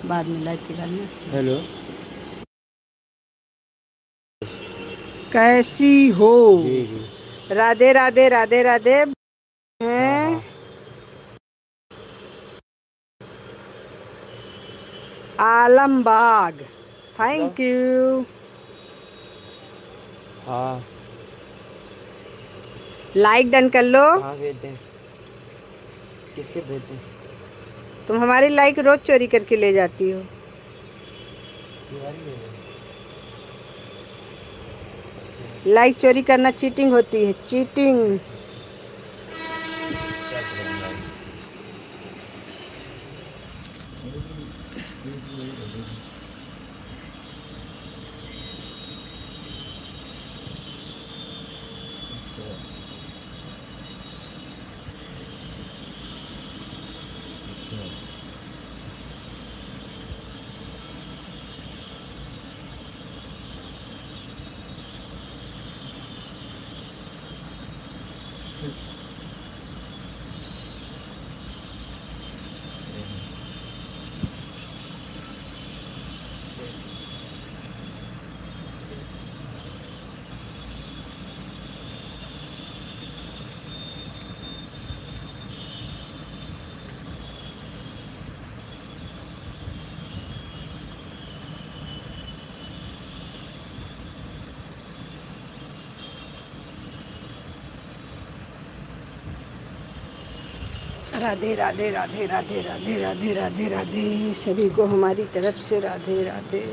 बाद में लाइट के डालना। हेलो। कैसी हो? जी जी। राधे राधे राधे राधे। हाँ हैं? हाँ। आलमबाग। मतलब। Thank you. हाँ। लाइक डन कर लो। कहाँ भेज दें? किसके भेज दें? तुम हमारी लाइक रोज चोरी करके ले जाती हो। तुम्हारी भेज दें? अच्छा। लाइक चोरी करना चीटिंग होती है, चीटिंग। क्या करें भाई। अच्छा। अच्छा। राधे राधे राधे राधे राधे राधे राधे राधे सभी को हमारी तरफ से राधे राधे।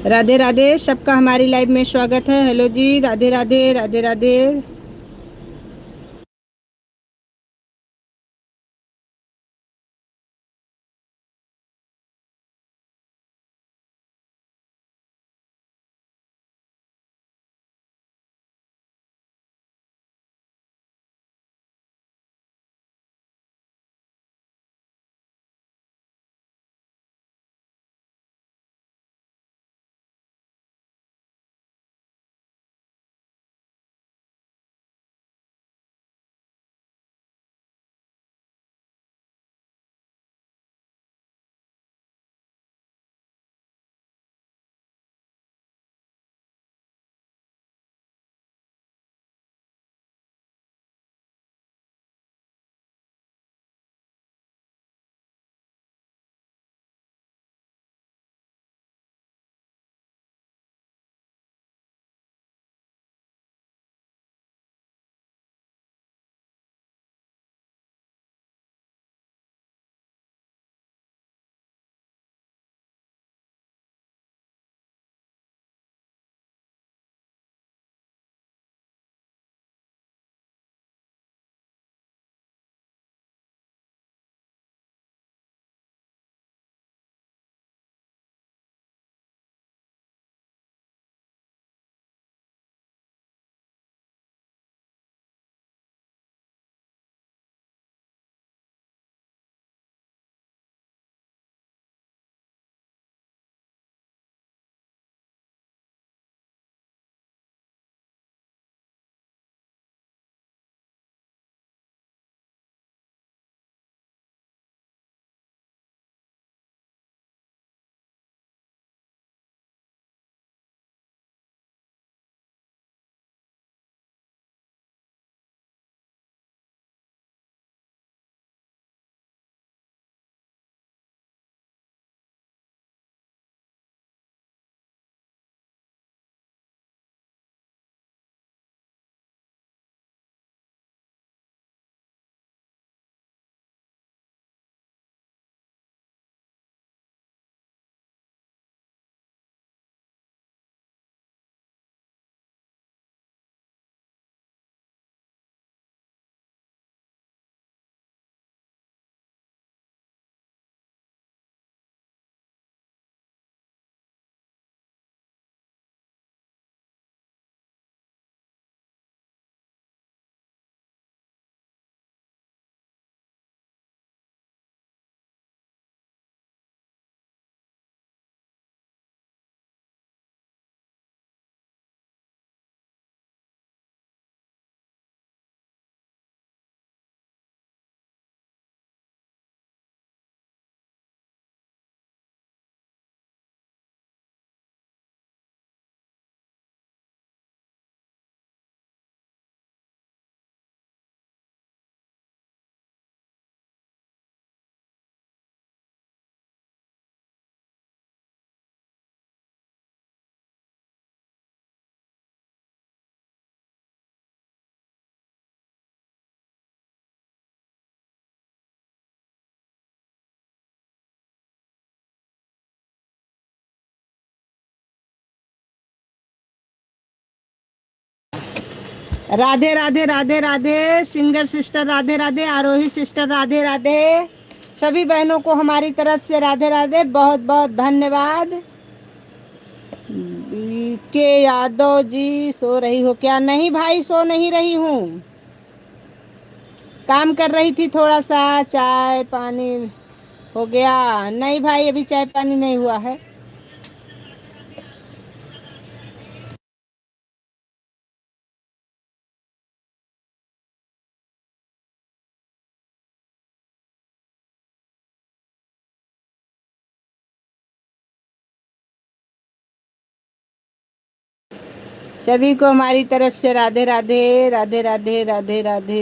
राधे राधे सबका हमारी लाइव में स्वागत है। हेलो जी, Radhe Radhe Radhe Radhe. Radhe Radhe Radhe Radhe. Singer sister Radhe Radhe. Aarohi sister Radhe Radhe. सभी बहनों को हमारी तरफ से राधे राधे, बहुत बहुत धन्यवाद। के यादव जी, सो रही हो क्या? नहीं भाई, सो नहीं रही हूँ, काम कर रही थी थोड़ा सा। चाय पानी हो गया? नहीं भाई, अभी चाय पानी नहीं हुआ है। सभी को हमारी तरफ से राधे राधे राधे राधे राधे राधे।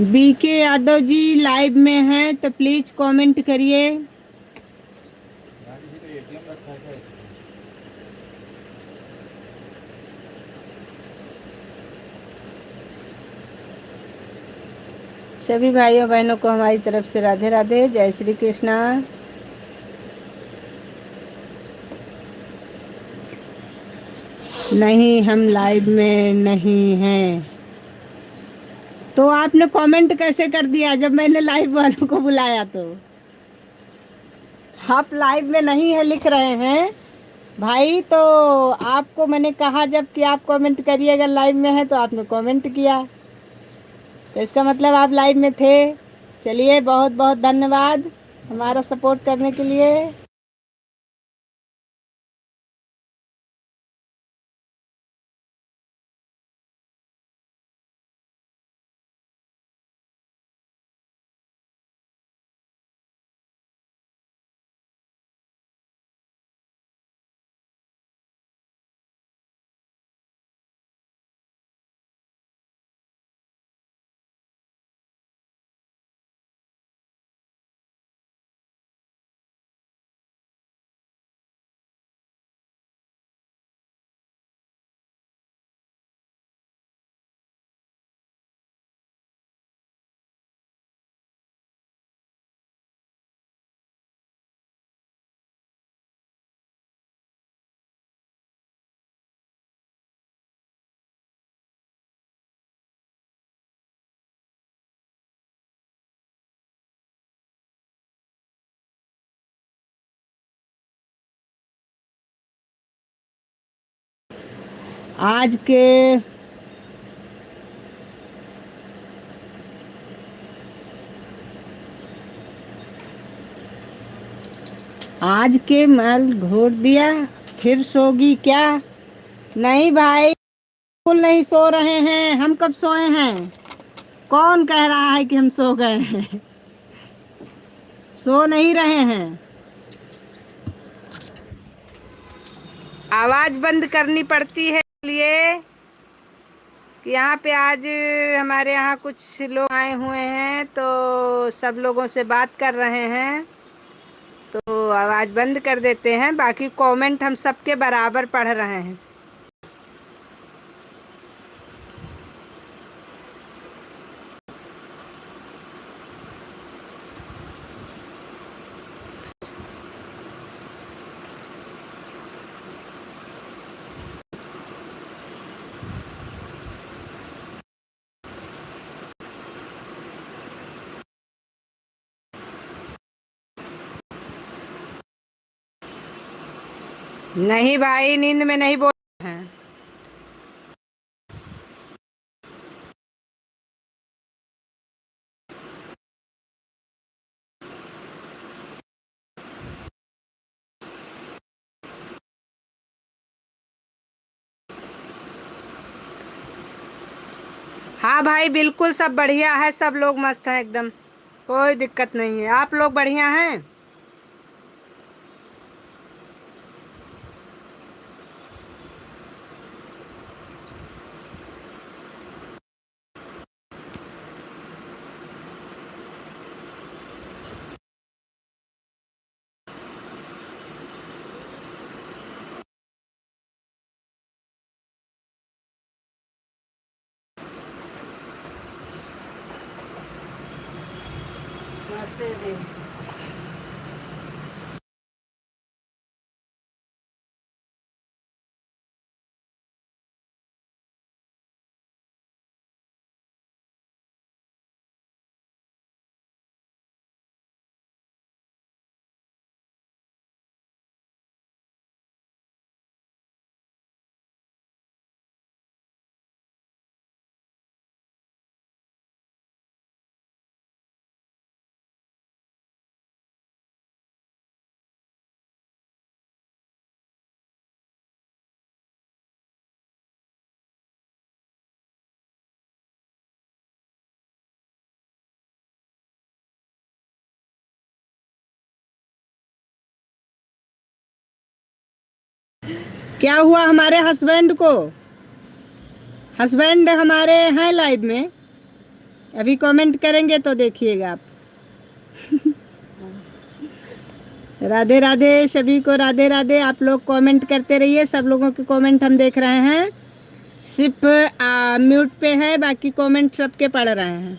बीके यादव जी लाइव में हैं तो प्लीज कमेंट करिए। रानी जी का एटीएम रखा है क्या इसमें? सभी भाइयों बहनों को हमारी तरफ से राधे राधे, जय श्री कृष्णा। नहीं, हम लाइव में नहीं हैं। तो आपने कमेंट कैसे कर दिया जब मैंने लाइव वालों को बुलाया? तो आप लाइव में नहीं है लिख रहे हैं भाई, तो आपको मैंने कहा जब कि आप कमेंट करिए, अगर लाइव में है तो आपने कमेंट किया, तो इसका मतलब आप लाइव में थे। चलिए, बहुत बहुत धन्यवाद हमारा सपोर्ट करने के लिए। आज के मल घोट दिया, फिर सोगी क्या? नहीं भाई, बिल्कुल नहीं सो रहे हैं। हम कब सोए हैं? कौन कह रहा है कि हम सो गए हैं? सो नहीं रहे हैं। आवाज बंद करनी पड़ती है इसलिए कि यहाँ पे आज हमारे यहाँ कुछ लोग आए हुए हैं, तो सब लोगों से बात कर रहे हैं, तो आवाज बंद कर देते हैं। बाकी कमेंट हम सबके बराबर पढ़ रहे हैं। नहीं भाई, नींद में नहीं बोल रहे हैं। हाँ भाई, बिल्कुल सब बढ़िया है, सब लोग मस्त हैं एकदम, कोई दिक्कत नहीं है। आप लोग बढ़िया हैं? क्या हुआ हमारे हस्बैंड को? हस्बैंड हमारे हैं लाइव में, अभी कमेंट करेंगे तो देखिएगा आप। राधे राधे सभी को, राधे राधे। आप लोग कमेंट करते रहिए, सब लोगों के कमेंट हम देख रहे हैं। सिर्फ म्यूट पे है, बाकी कमेंट सबके पढ़ रहे हैं।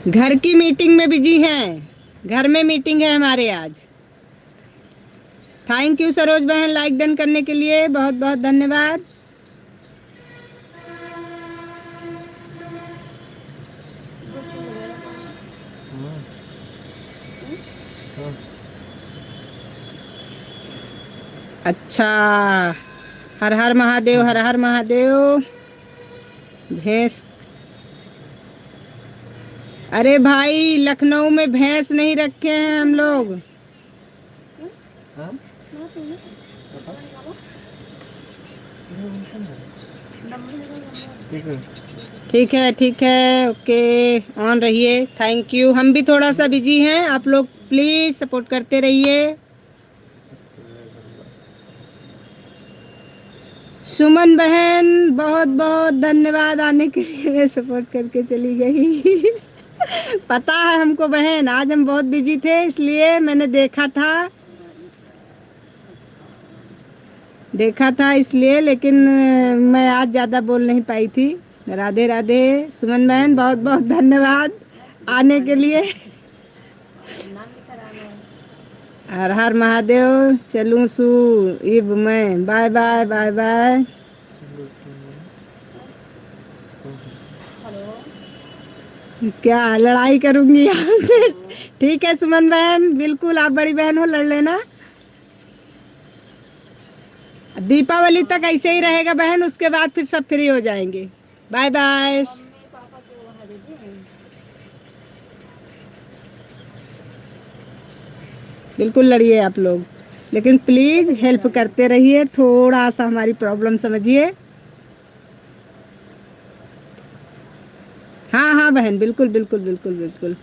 घर की मीटिंग में बिजी हैं, घर में मीटिंग है हमारे आज। थैंक यू सरोज बहन, लाइक डन करने के लिए बहुत बहुत धन्यवाद। अच्छा, हर हर महादेव, हर हर महादेव। भैंस, अरे भाई लखनऊ में भैंस नहीं रखे हैं हम लोग। ठीक है ठीक है, ओके, ऑन रहिए। Thank you. हम भी थोड़ा सा बिजी हैं, आप लोग प्लीज सपोर्ट करते रहिए। सुमन बहन बहुत बहुत धन्यवाद आने के लिए, मैं सपोर्ट करके चली गई। पता है हमको बहन, आज हम बहुत बिजी थे इसलिए मैंने देखा था इसलिए, लेकिन मैं आज ज़्यादा बोल नहीं पाई थी। राधे राधे सुमन बहन, बहुत बहुत धन्यवाद आने के लिए। हर हर महादेव। चलूँ सु इब मैं, बाय बाय बाय बाय। क्या लड़ाई करूंगी आपसे? ठीक है सुमन बहन, बिल्कुल, आप बड़ी बहन हो, लड़ लेना। दीपावली तक ऐसे ही रहेगा बहन, उसके बाद फिर सब फ्री हो जाएंगे। Bye bye. बिल्कुल लड़िए आप लोग, लेकिन प्लीज हेल्प करते रहिए, थोड़ा सा हमारी प्रॉब्लम समझिए। हाँ हाँ बहन, बिल्कुल बिल्कुल बिल्कुल बिल्कुल।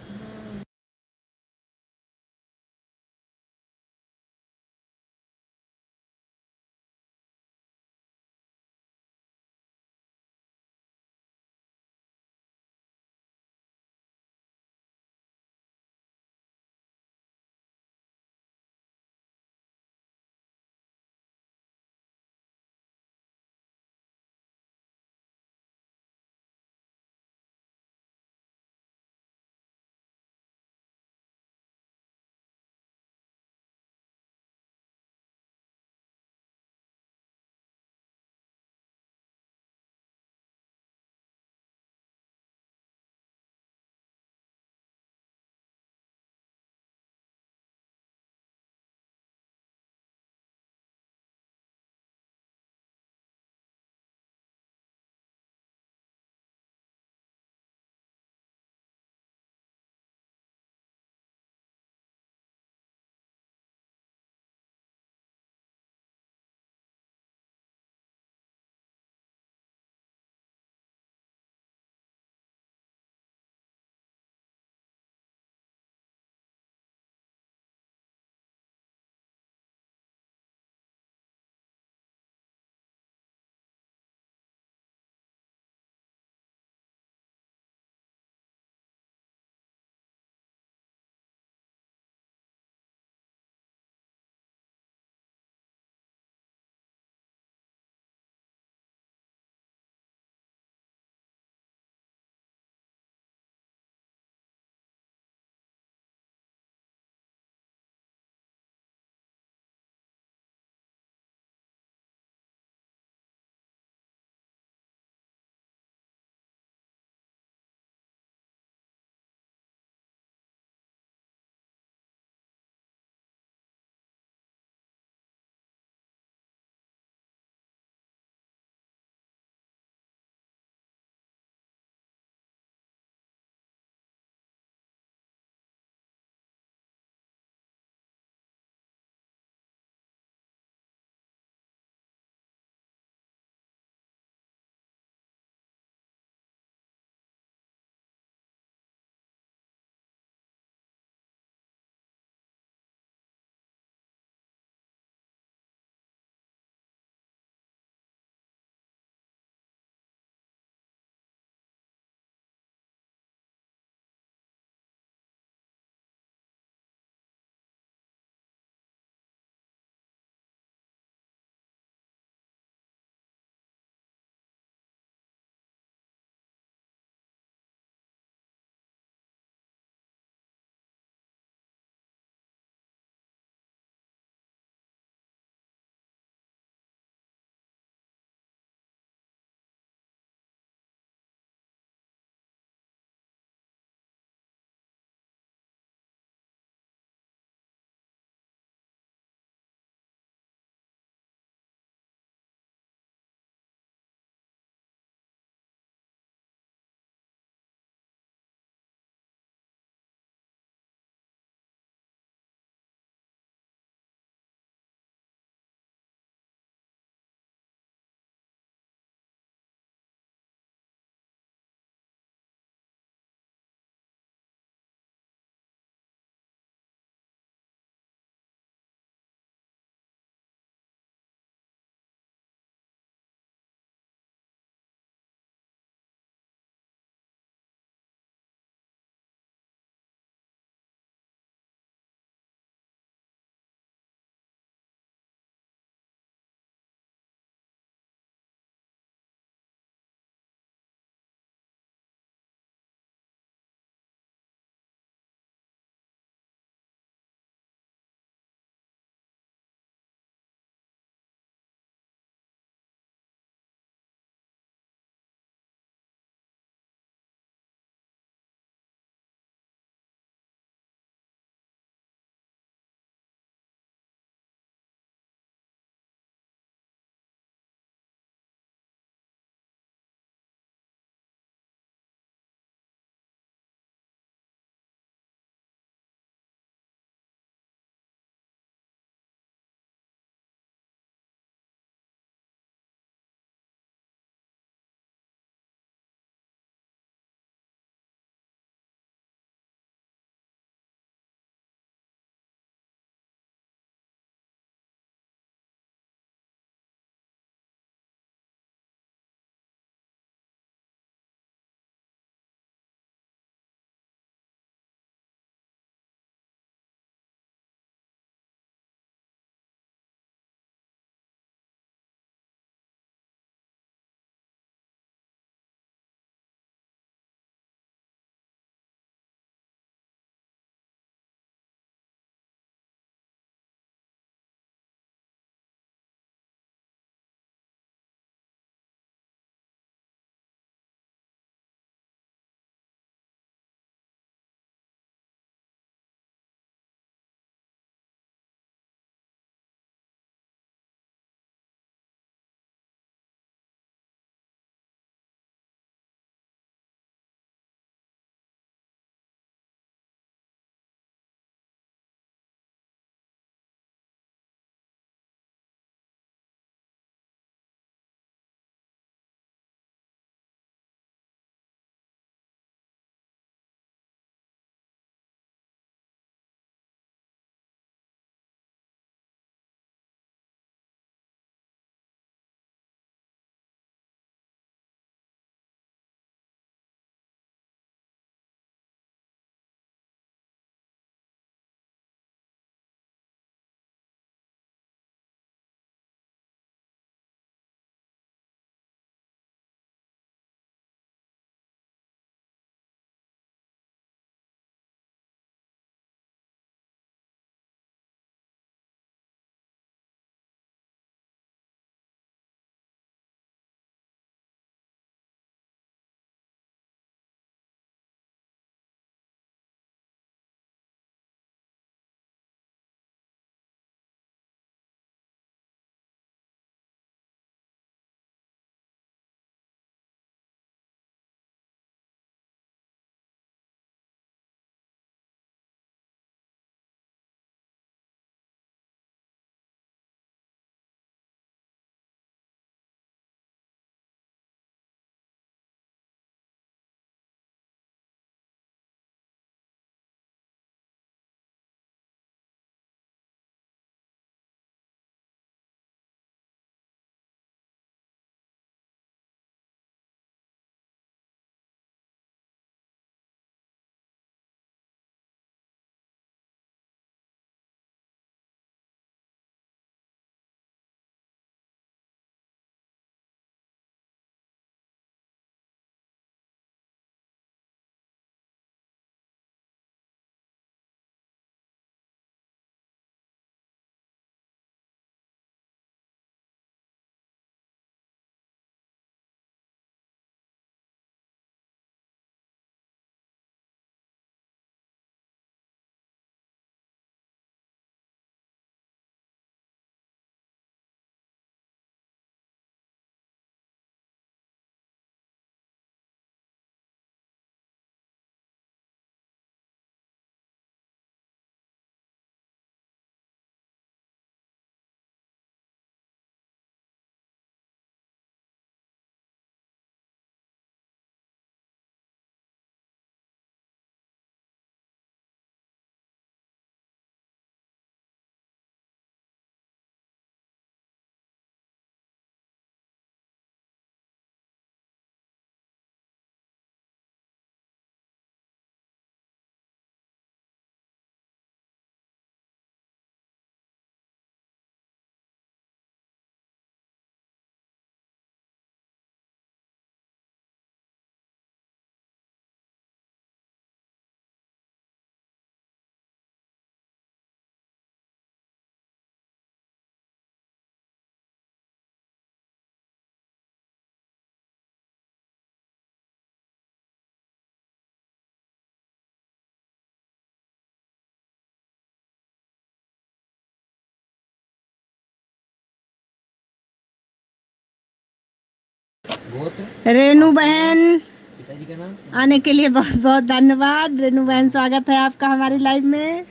गोत्र रेनू बहन पिताजी का नाम आने के लिए बहुत बहुत धन्यवाद। रेनू बहन स्वागत है आपका हमारी लाइव में।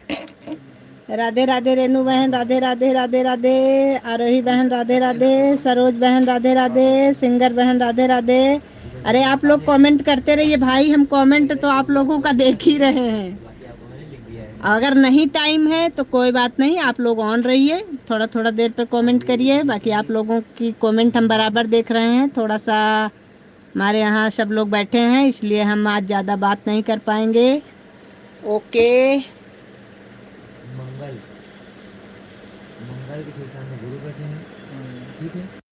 राधे राधे रेनू बहन, राधे राधे राधे राधे। आरोही बहन राधे राधे, सरोज बहन राधे राधे, सिंगर बहन राधे राधे। अरे आप लोग कमेंट करते रहिए भाई, हम कमेंट तो आप लोगों का देख ही रहे हैं। बाकी आपको मैंने लिख दिया है। अगर नहीं टाइम है तो कोई बात नहीं, आप लोग ऑन रहिए, थोड़ा थोड़ा देर पे कमेंट करिए। बाकी आप लोगों की कमेंट हम बराबर देख रहे हैं। थोड़ा सा हमारे यहाँ सब लोग बैठे हैं इसलिए हम आज ज़्यादा बात नहीं कर पाएंगे। ओके। मंगल मंगल के ठीक सामने गुरु बैठे हैं। ठीक है।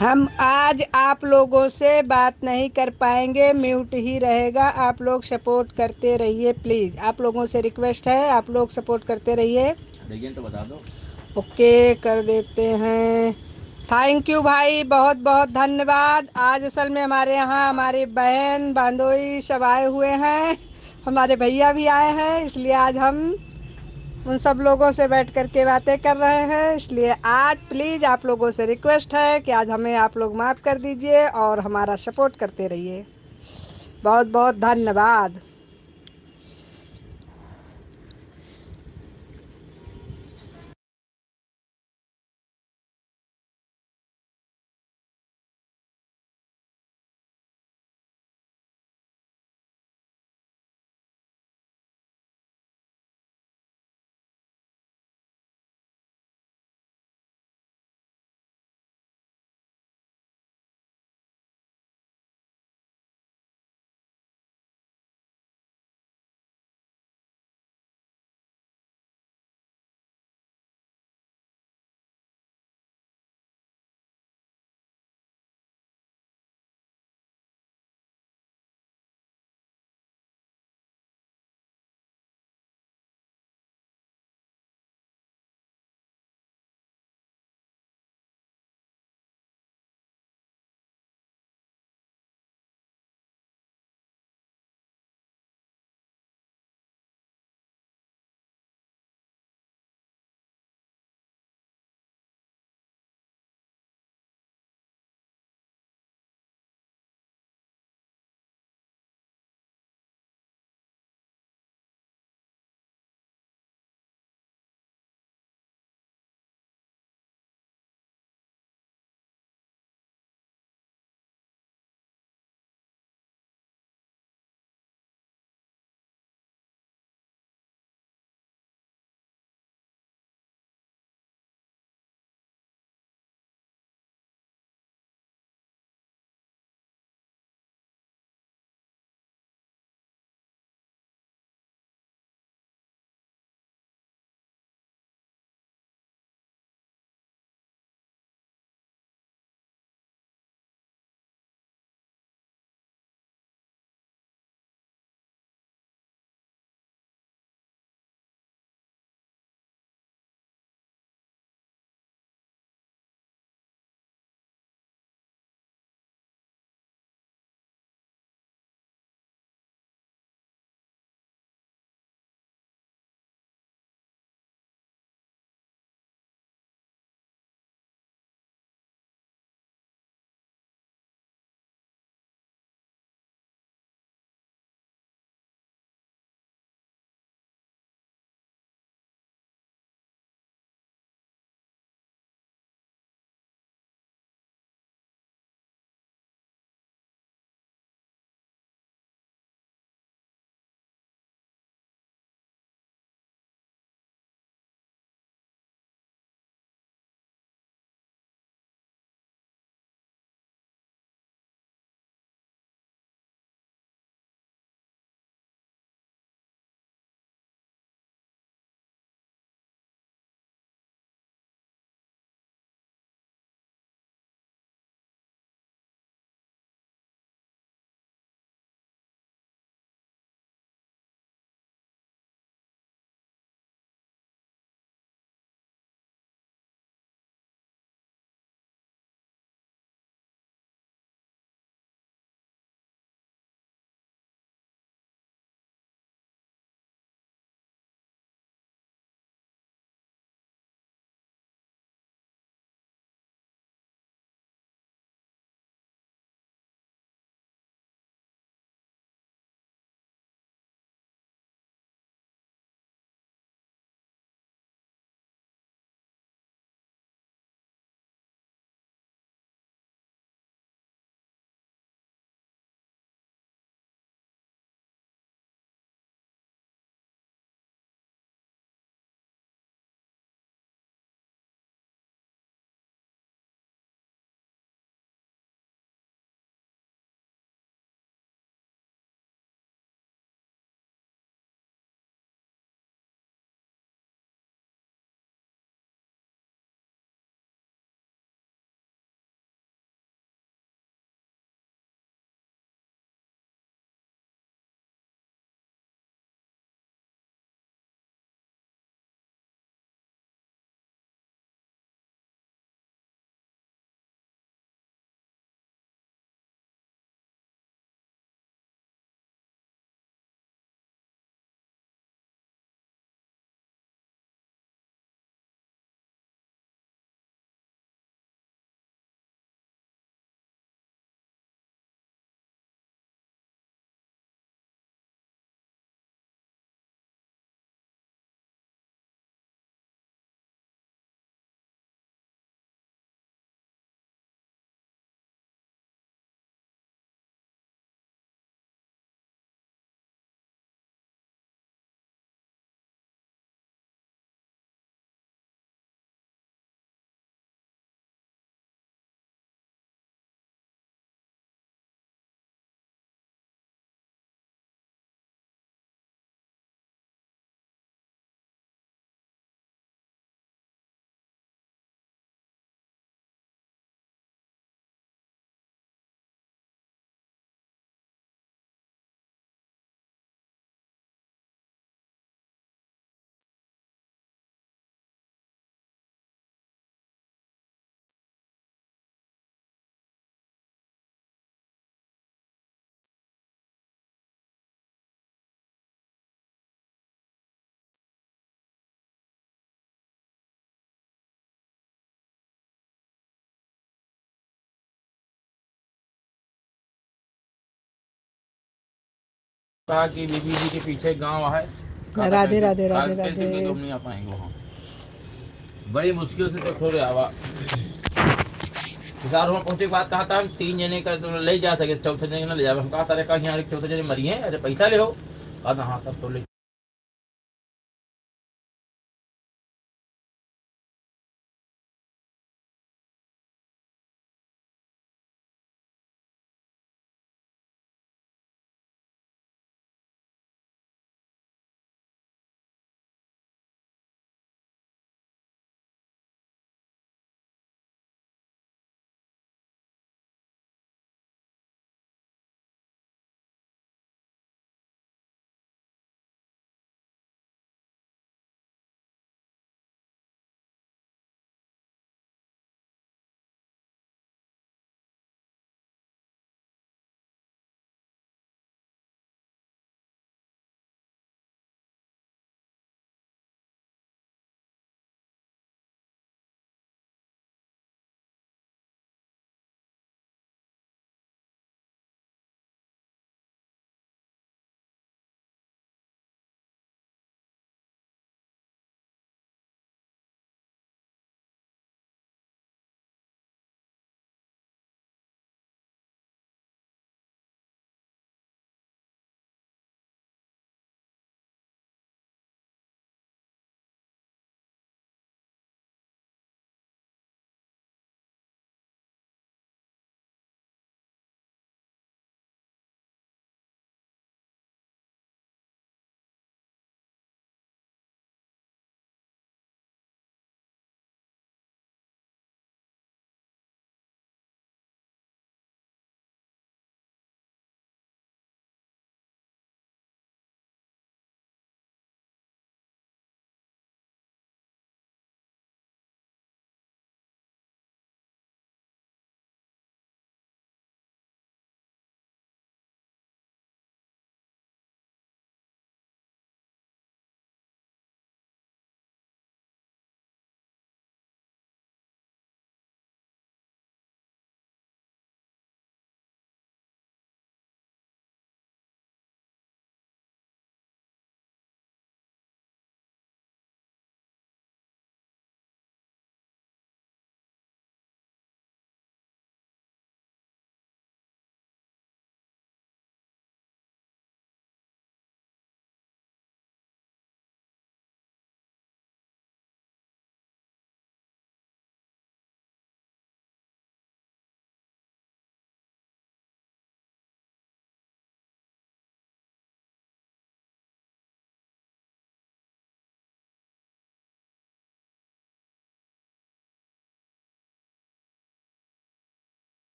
हम आज आप लोगों से बात नहीं कर पाएंगे, म्यूट ही रहेगा। आप लोग सपोर्ट करते रहिए प्लीज़। आप लोगों से रिक्वेस्ट है, आप लोग सपोर्ट करते रहिए। देखिए तो बता दो। ओके कर देते हैं। थैंक यू भाई, बहुत बहुत धन्यवाद। आज असल में हमारे यहाँ हमारी बहन बांधोई सब आए हुए हैं, हमारे भैया भी आए हैं, इसलिए आज हम उन सब लोगों से बैठ कर के बातें कर रहे हैं। इसलिए आज प्लीज़ आप लोगों से रिक्वेस्ट है कि आज हमें आप लोग माफ़ कर दीजिए और हमारा सपोर्ट करते रहिए। बहुत बहुत धन्यवाद। कहा कि बीबी जी के पीछे गांव है, राधे राधे राधे कैसे राधे। भी हम नहीं आ पाएंगे वहाँ, बड़ी मुश्किल से तो थोड़े आवा। हिसार वहाँ पहुंचे के बाद कहा था हम 3 जने का तो ले जा सके, चौथे जने ना ले जाए। हम कहा सारे का यहाँ चौथे जने मरी हैं, अरे पैसा ले हो। कहा हाँ तब तो ले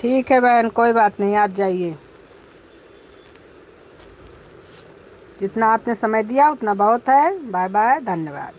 ठीक है बहन, कोई बात नहीं, आप जाइए। जितना आपने समय दिया उतना बहुत है। बाय बाय, धन्यवाद।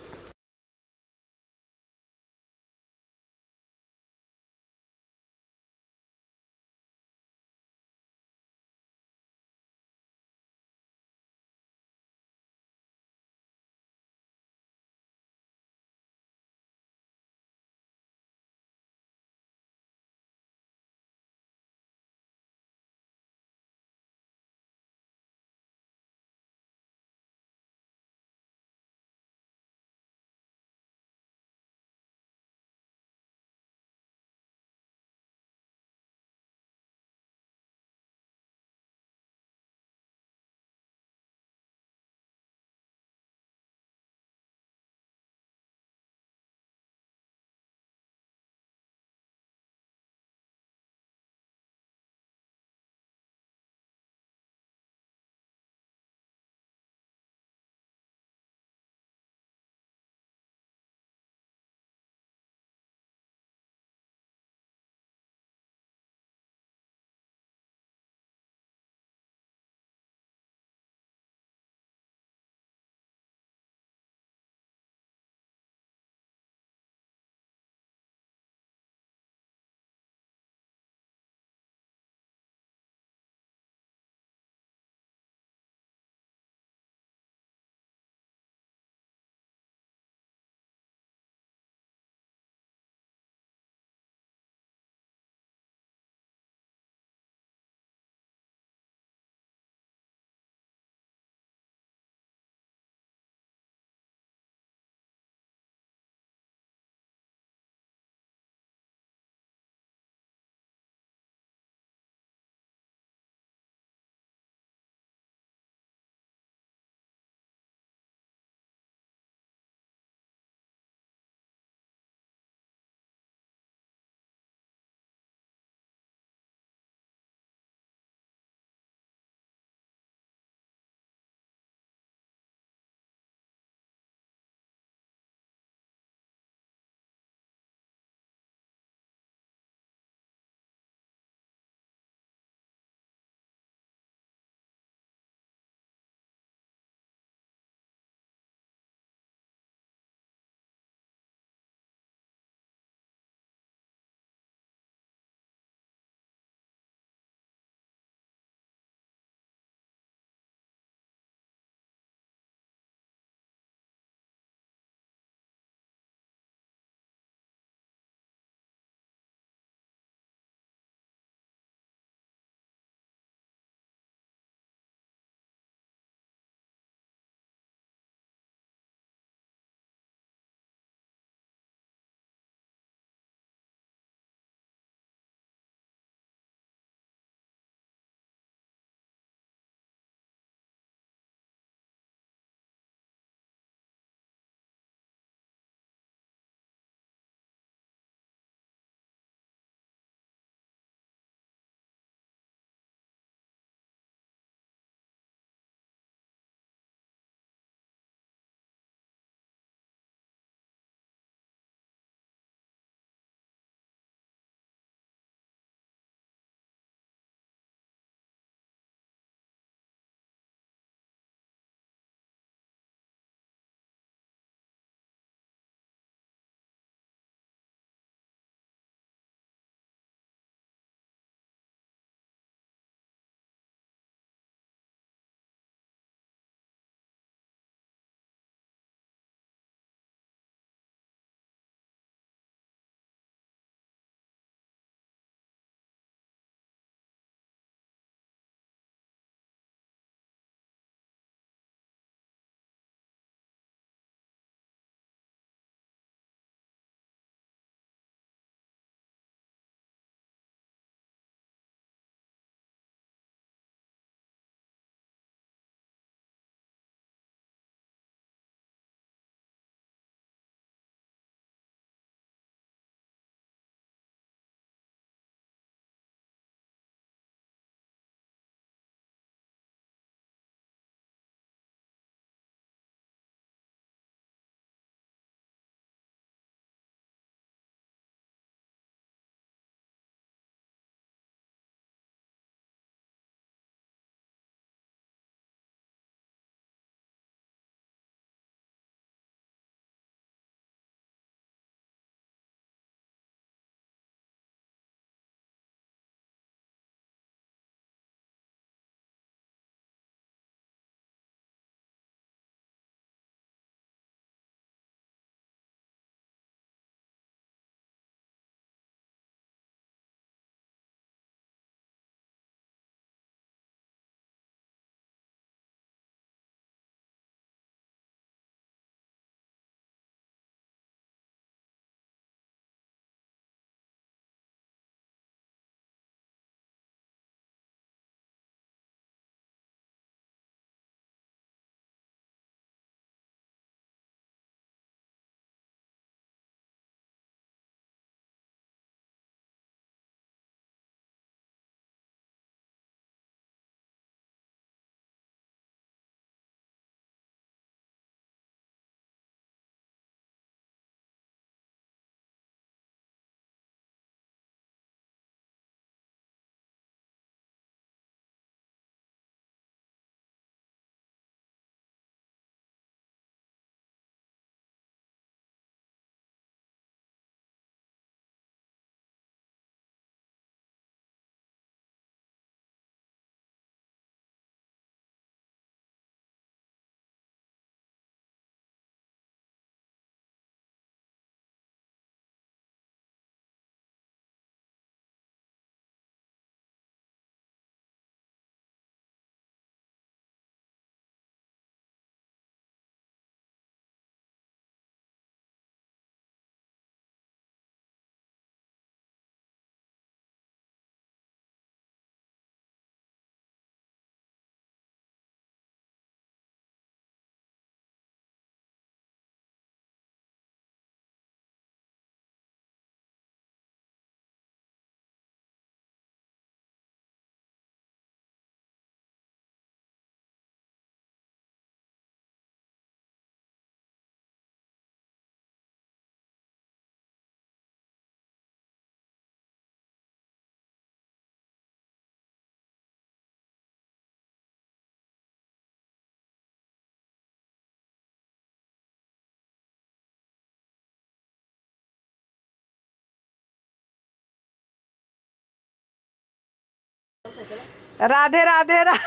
राधे राधे राधे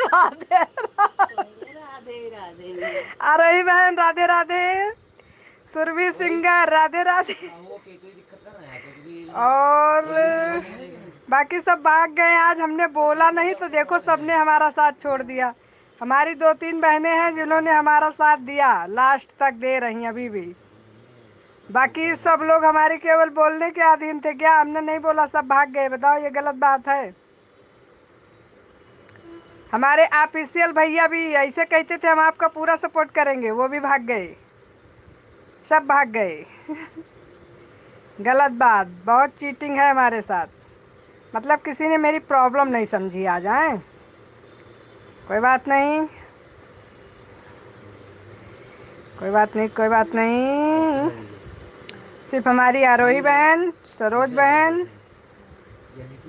राधे राधे। आरोही बहन राधे राधे, सुरभि सिंगर राधे राधे, ओके, कोई दिक्कत ना है क्योंकि और बाकी सब भाग गए। आज हमने बोला नहीं तो देखो सबने हमारा साथ छोड़ दिया। हमारी 2-3 बहनें हैं जिन्होंने हमारा साथ दिया, लास्ट तक दे रही अभी भी। बाकी सब लोग हमारे केवल बोलने के अधीन थे। क्या हमने नहीं बोला, सब भाग गए? बताओ, ये गलत बात है? हमारे ऑफिशियल भैया भी ऐसे कहते थे हम आपका पूरा सपोर्ट करेंगे, वो भी भाग गए, सब भाग गए। गलत बात, बहुत चीटिंग है हमारे साथ। मतलब किसी ने मेरी प्रॉब्लम नहीं समझी। आ जाए, कोई बात नहीं, कोई बात नहीं, कोई बात नहीं। सिर्फ हमारी आरोही बहन, सरोज बहन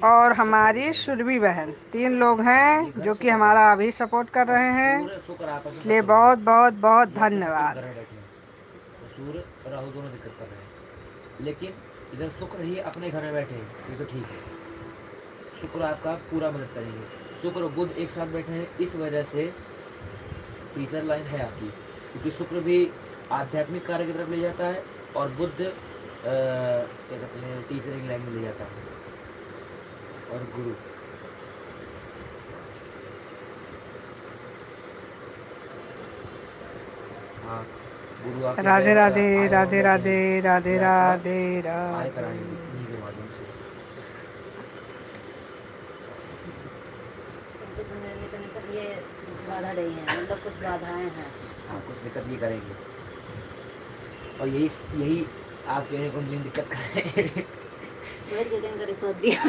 और हमारी सुरभि बहन, 3 लोग हैं जो कि हमारा अभी सपोर्ट कर रहे हैं, शुक्र आपस में इसलिए सब बहुत बहुत बहुत लोग आपस में धन्यवाद। घर में बैठे हैं। तो सूर्य और राहु दोनों दिक्कत कर रहे हैं, लेकिन इधर शुक्र ही अपने घर में बैठे हैं, ये तो ठीक है। शुक्र आपका पूरा मदद करेंगे। शुक्र और बुध एक साथ बैठे हैं, इस वजह से तीसरा लाइन है आपकी, क्योंकि शुक्र भी आध्यात्मिक कार्य की तरफ ले जाता है और बुध क्या कहते हैं तीसरे लाइन में ले जाता है। और गुरु हाँ, गुरु आपके राधे राधे आए और राधे बैठे राधे हैं। राधे ये आपका राधे आय राधे। कराएंगे इन्हीं के माध्यम से। तो दुनिया में तो सब ये बाधा रही है, मतलब कुछ बाधाएं हैं। हाँ, कुछ दिक्कत ये करेंगे और यही यही आपके कुंडली में दिक्कत करेंगे। वही दे देंगे रिश्वत दिया।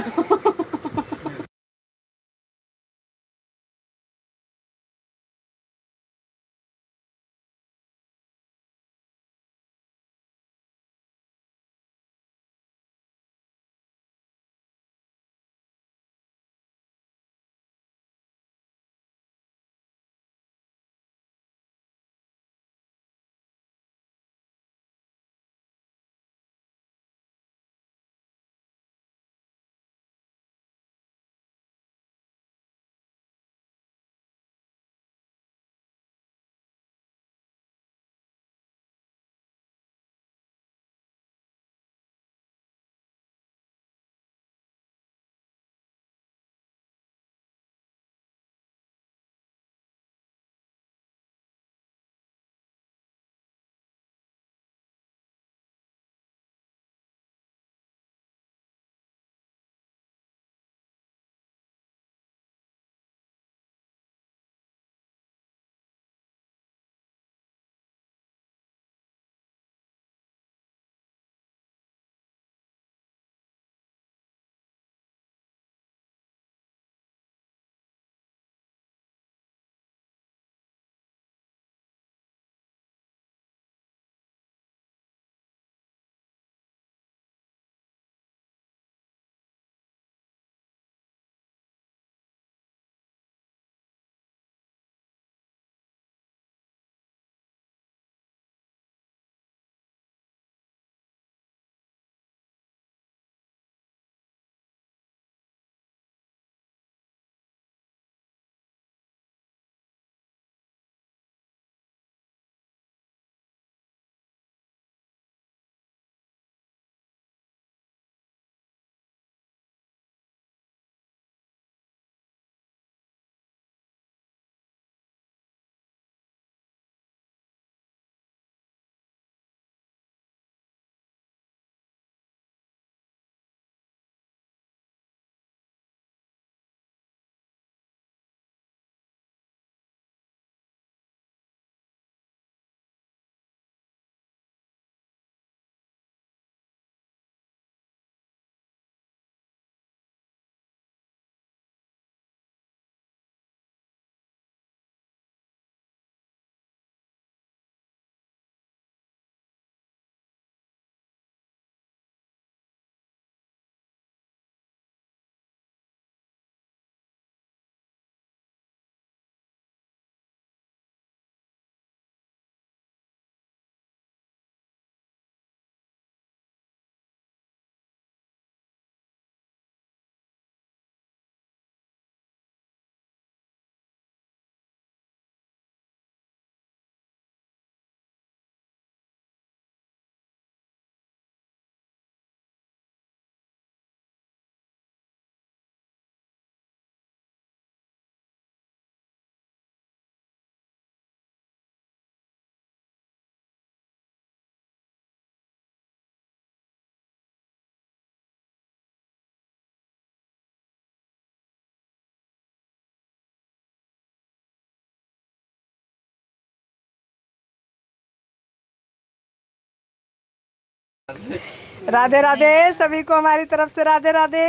राधे राधे, सभी को हमारी तरफ से राधे राधे।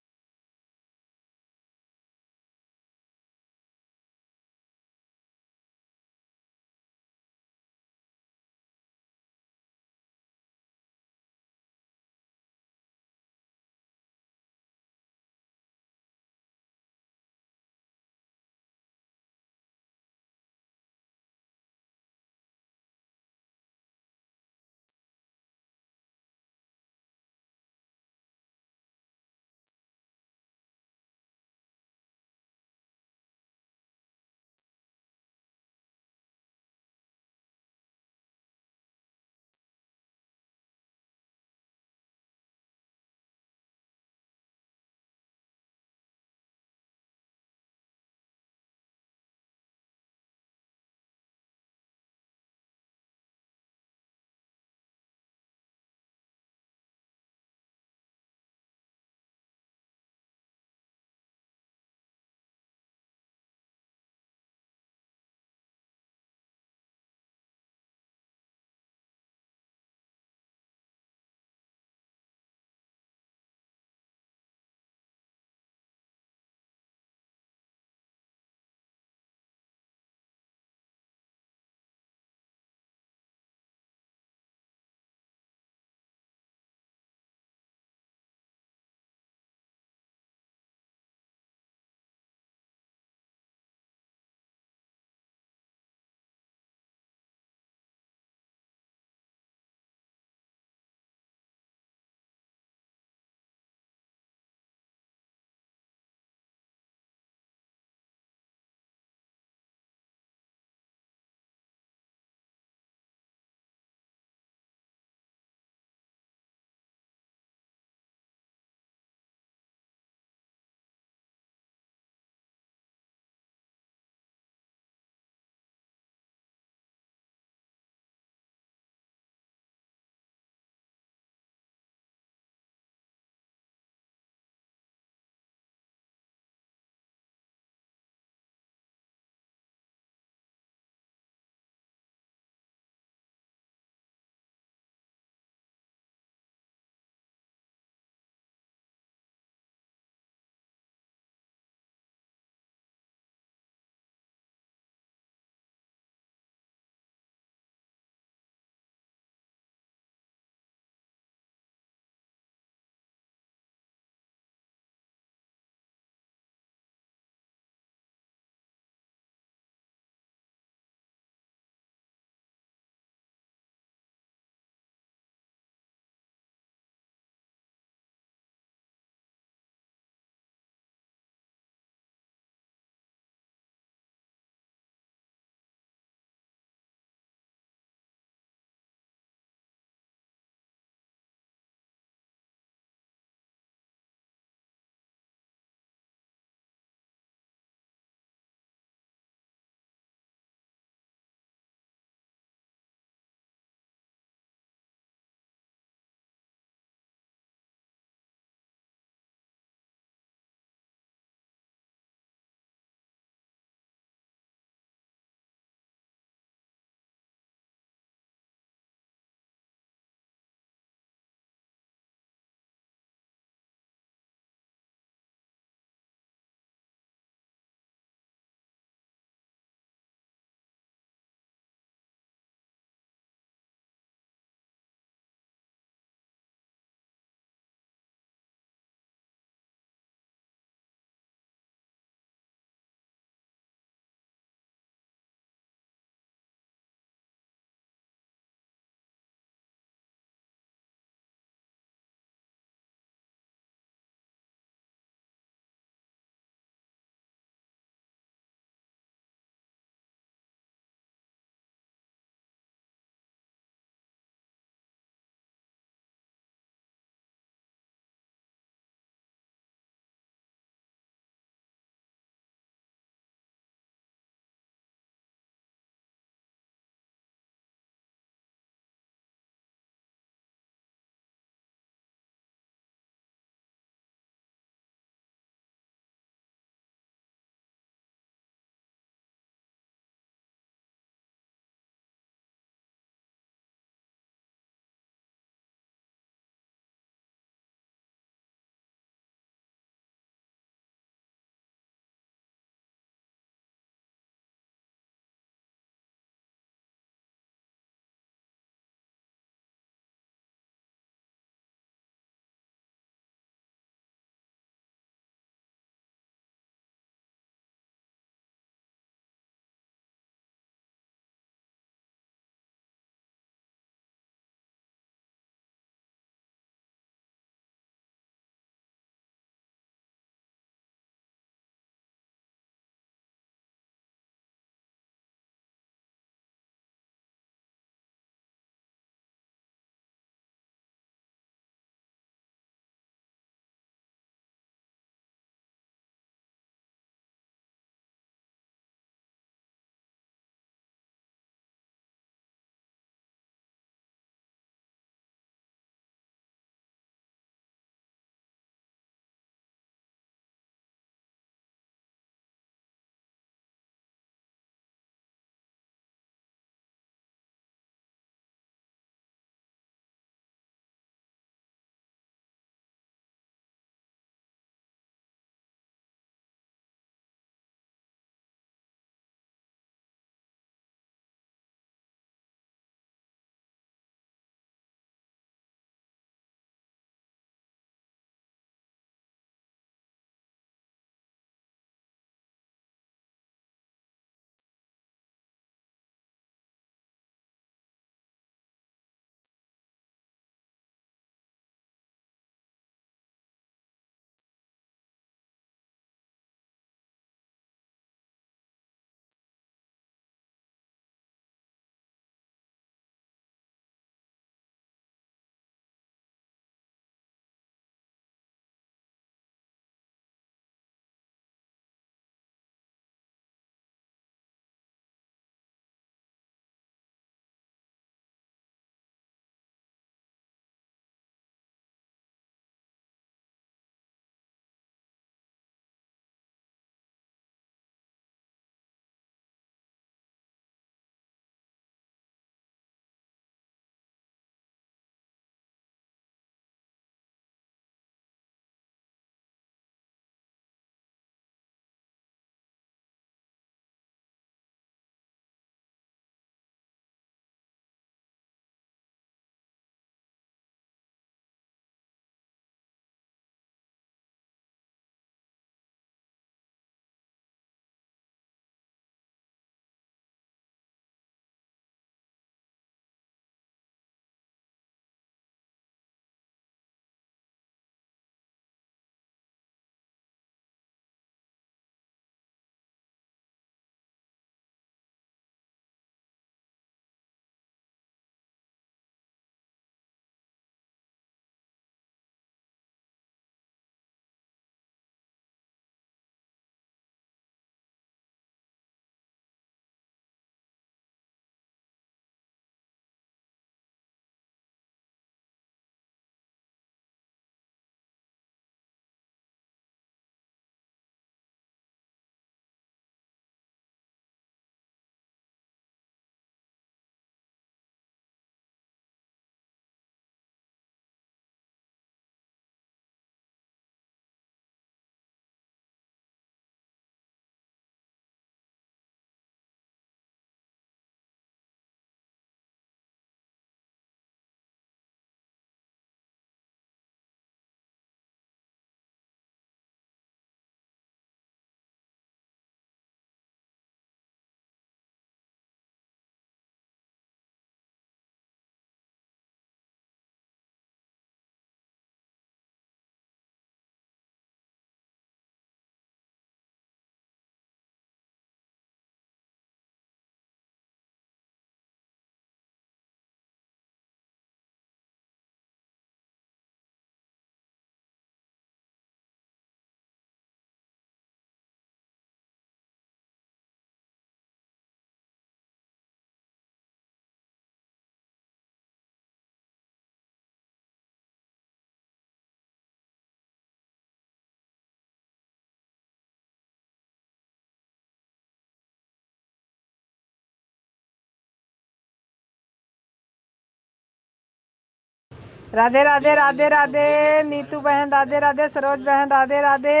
राधे राधे राधे राधे। नीतू बहन राधे राधे। सरोज बहन राधे राधे।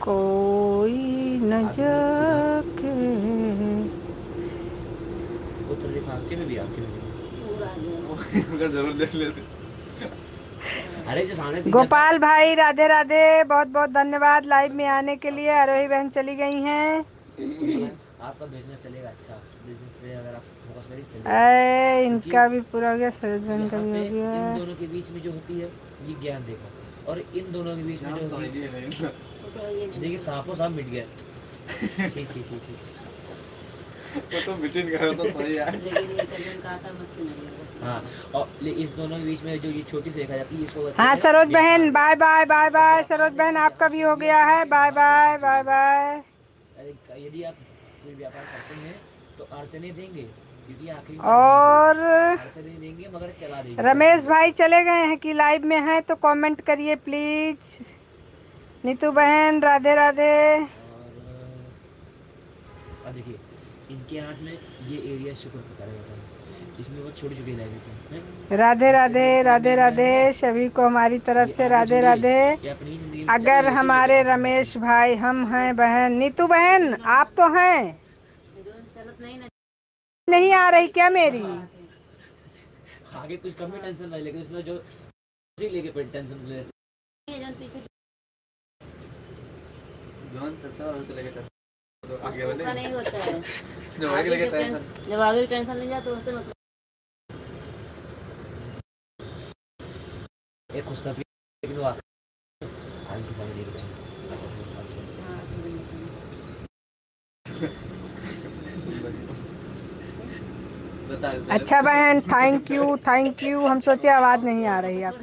कोई न जाके उत्तर दिखा आपके में भी पूरा गया। जरूर देख लेते। अरे जो सामने दिख गोपाल भाई राधे राधे। बहुत बहुत धन्यवाद लाइव में आने के लिए। आरोही बहन चली गई हैं। जाता, आपका बिजनेस चलेगा। अच्छा बिजनेस पे अगर आप फोकस करें चलेगा। इनका भी पूरा हो गया। सरोज बहन का भी हो इन गया। दोनों के बीच में जो होती है ये ज्ञान देखा, और इन दोनों के बीच में जो होती है वो तो ये देखिए सांपों सांप मिट गया। ठीक ठीक ठीक ठीक। वो तो मीटिंग करो तो सही है। लेकिन ये कजन का आता मस्ती नहीं है बस। हाँ, और इस दोनों के बीच में जो ये छोटी सी रेखा जाती है इसको कहते हाँ हैं सरोज विज्ञान। बहन bye bye bye bye. Saroj बहन आपका भी हो गया है। Bye bye bye bye. यदि आप कोई व्यापार करते हैं तो अड़चने देंगे, क्योंकि आखिरी में और अड़चने देंगे मगर चला देंगे। रमेश भाई चले गए हैं कि लाइव में हैं तो कमेंट करिए प्लीज। नीतू बहन राधे राधे। और अब देखिए इनके हाथ में ये एरिया शुक्र का कार्य होता है, इसमें वो छोटी छोटी लाइनें हैं। राधे राधे राधे राधे। सभी को हमारी तरफ से राधे राधे। ये अपनी जिंदगी में अगर चले, हमारे रमेश भाई हम हैं बहन। नीतू बहन आप तो हैं, जो चलत नहीं ना नहीं आ रही क्या मेरी? आगे कुछ कम ही टेंशन नहीं, लेकिन उसमें जो उसी लेके पे टेंशन ले ये जन पीछे जॉन तक और चले गए तो आगे वाले का नहीं होता है। जो आगे लगे टेंशन। जब आगे टेंशन नहीं जाता उससे मतलब एक खुशखबरी, लेकिन वो आज की सारी देख रहे हैं। हाँ, बता दे। अच्छा बहन थैंक यू थैंक यू। हम सोचे आवाज नहीं आ रही आप।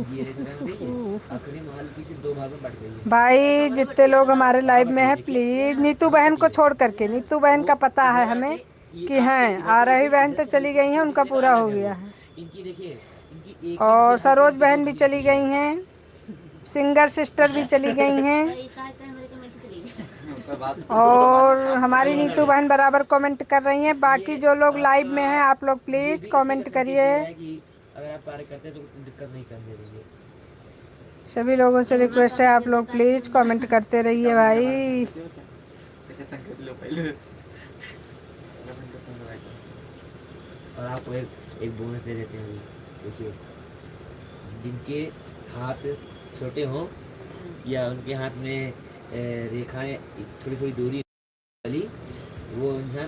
ये रेखा बन गई है, आखिरी महल की सिर्फ 2 भाग में बट गई है। भाई जितने लोग हमारे लाइव में हैं प्लीज नीतू बहन को छोड़ करके। नीतू बहन का पता है हमें कि हैं। आरही बहन तो चली गई हैं, उनका पूरा हो गया है। इनकी देखिए इनकी एक और सरोज बहन भी चली गई हैं। सिंगर सिस्टर भी चली गई हैं। और हमारी नीतू बहन बराबर कमेंट कर रही हैं। बाकी जो लोग लाइव में हैं आप लोग प्लीज कमेंट करिए। अगर आप कार्य करते हैं तो दिक्कत नहीं करने देंगे। सभी लोगों से रिक्वेस्ट है आप लोग प्लीज कमेंट करते रहिए भाई। कैसे संकेत लो पहले। और आपको एक बोनस दे देते हैं। देखिए जिनके हाथ छोटे हों या उनके हाथ में रेखाएं थोड़ी थोड़ी दूरी वाली, वो इंसान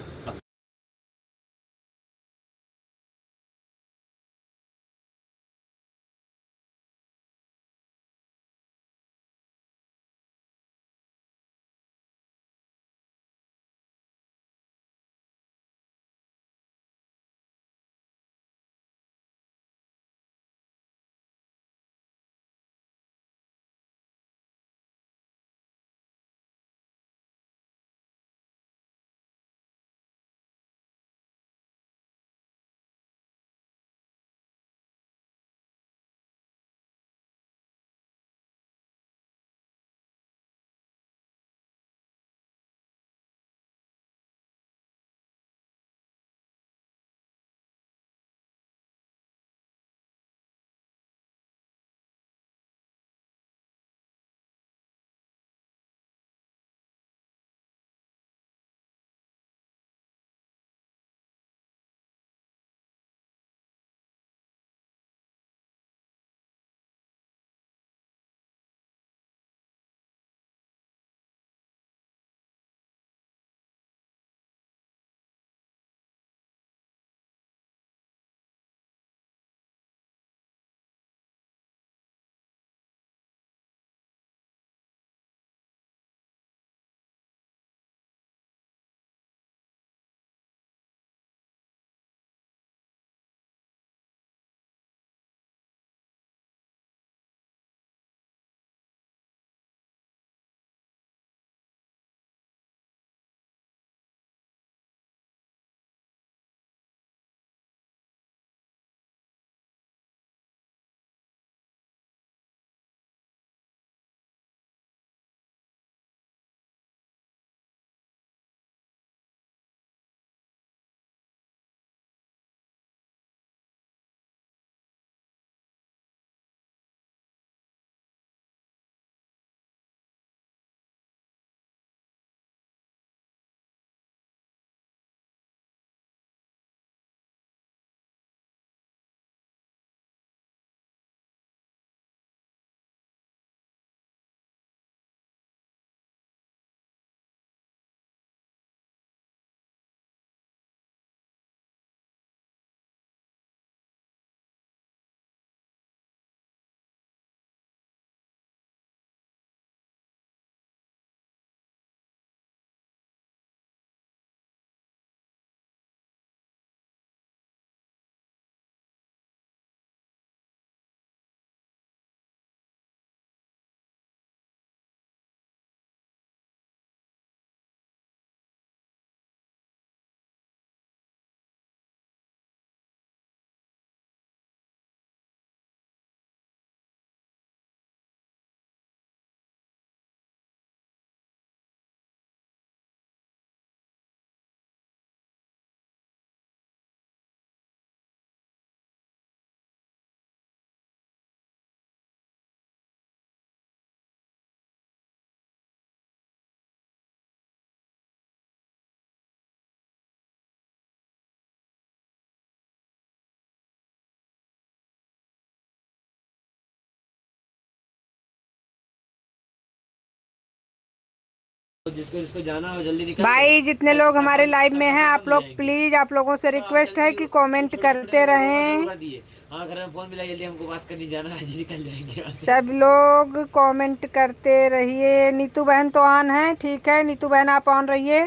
तो जिसको जिसको जाना हो जल्दी निकल भाई जितने लोग हमारे लाइव में हैं, आप लोग जाएंगे। प्लीज, आप लोगों से सब रिक्वेस्ट है जल्दी कि छोटे कमेंट छोटे करते लोगों को रहें। बुला दिए। हाँ घर में फोन मिला, जल्दी हमको बात करनी जाना है, आज निकल जाएंगे यहाँ से। सब लोग कमेंट करते रहिए। नीतू बहन तो ऑन है, ठीक है नीतू बहन आप ऑन रहिए।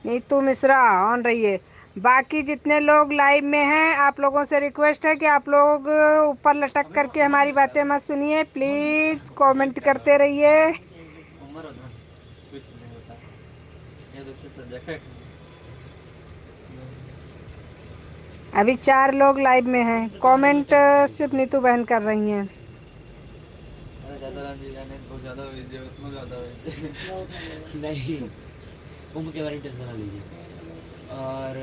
नीतू मिश्रा ऑन रहिए। बाकी जितने लोग लाइव में हैं, आप लोगों से रिक्वेस्ट है कि आप लोग ऊपर लटक करके हमारी बातें मत सुनिए, प्लीज कमेंट करते रहिए। उम्र होता कुछ नहीं होता ये तो देखा अभी 4 लोग लाइव में हैं, कमेंट सिर्फ नीतू बहन कर रही हैं। अरे ज्यादा रांझी जाने बहुत ज्यादा वीडियो इतना ज्यादा वीडियो नहीं, उम्र के बारे में टेंशन ना लीजिए। और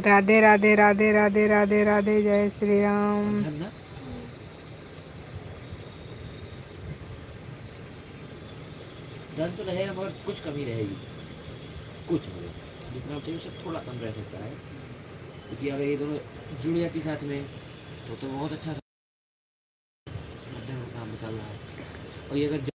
राधे राधे राधे राधे राधे राधे, जय श्री राम। धन ना धन तो रहेगा, मगर कुछ कमी रहेगी, कुछ मतलब जितना चाहिए उससे थोड़ा कम रह सकता है, क्योंकि अगर ये दोनों जुड़ जाती साथ में तो बहुत अच्छा था। मध्यम काम मसाला है, और ये अगर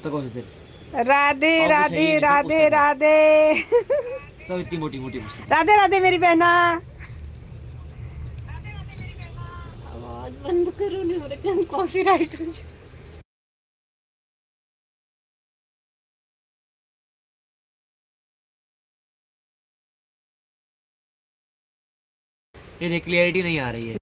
तो कौन से थे? राधे और कुछ है राधे ही नहीं, सब राधे पुस्तक है। राधे सब इतनी मोटी मोटी पुस्तक। राधे राधे मेरी बहना। आवाज बंद करो, नहीं हो रहा कॉपीराइट। ये क्लियरिटी नहीं आ रही है।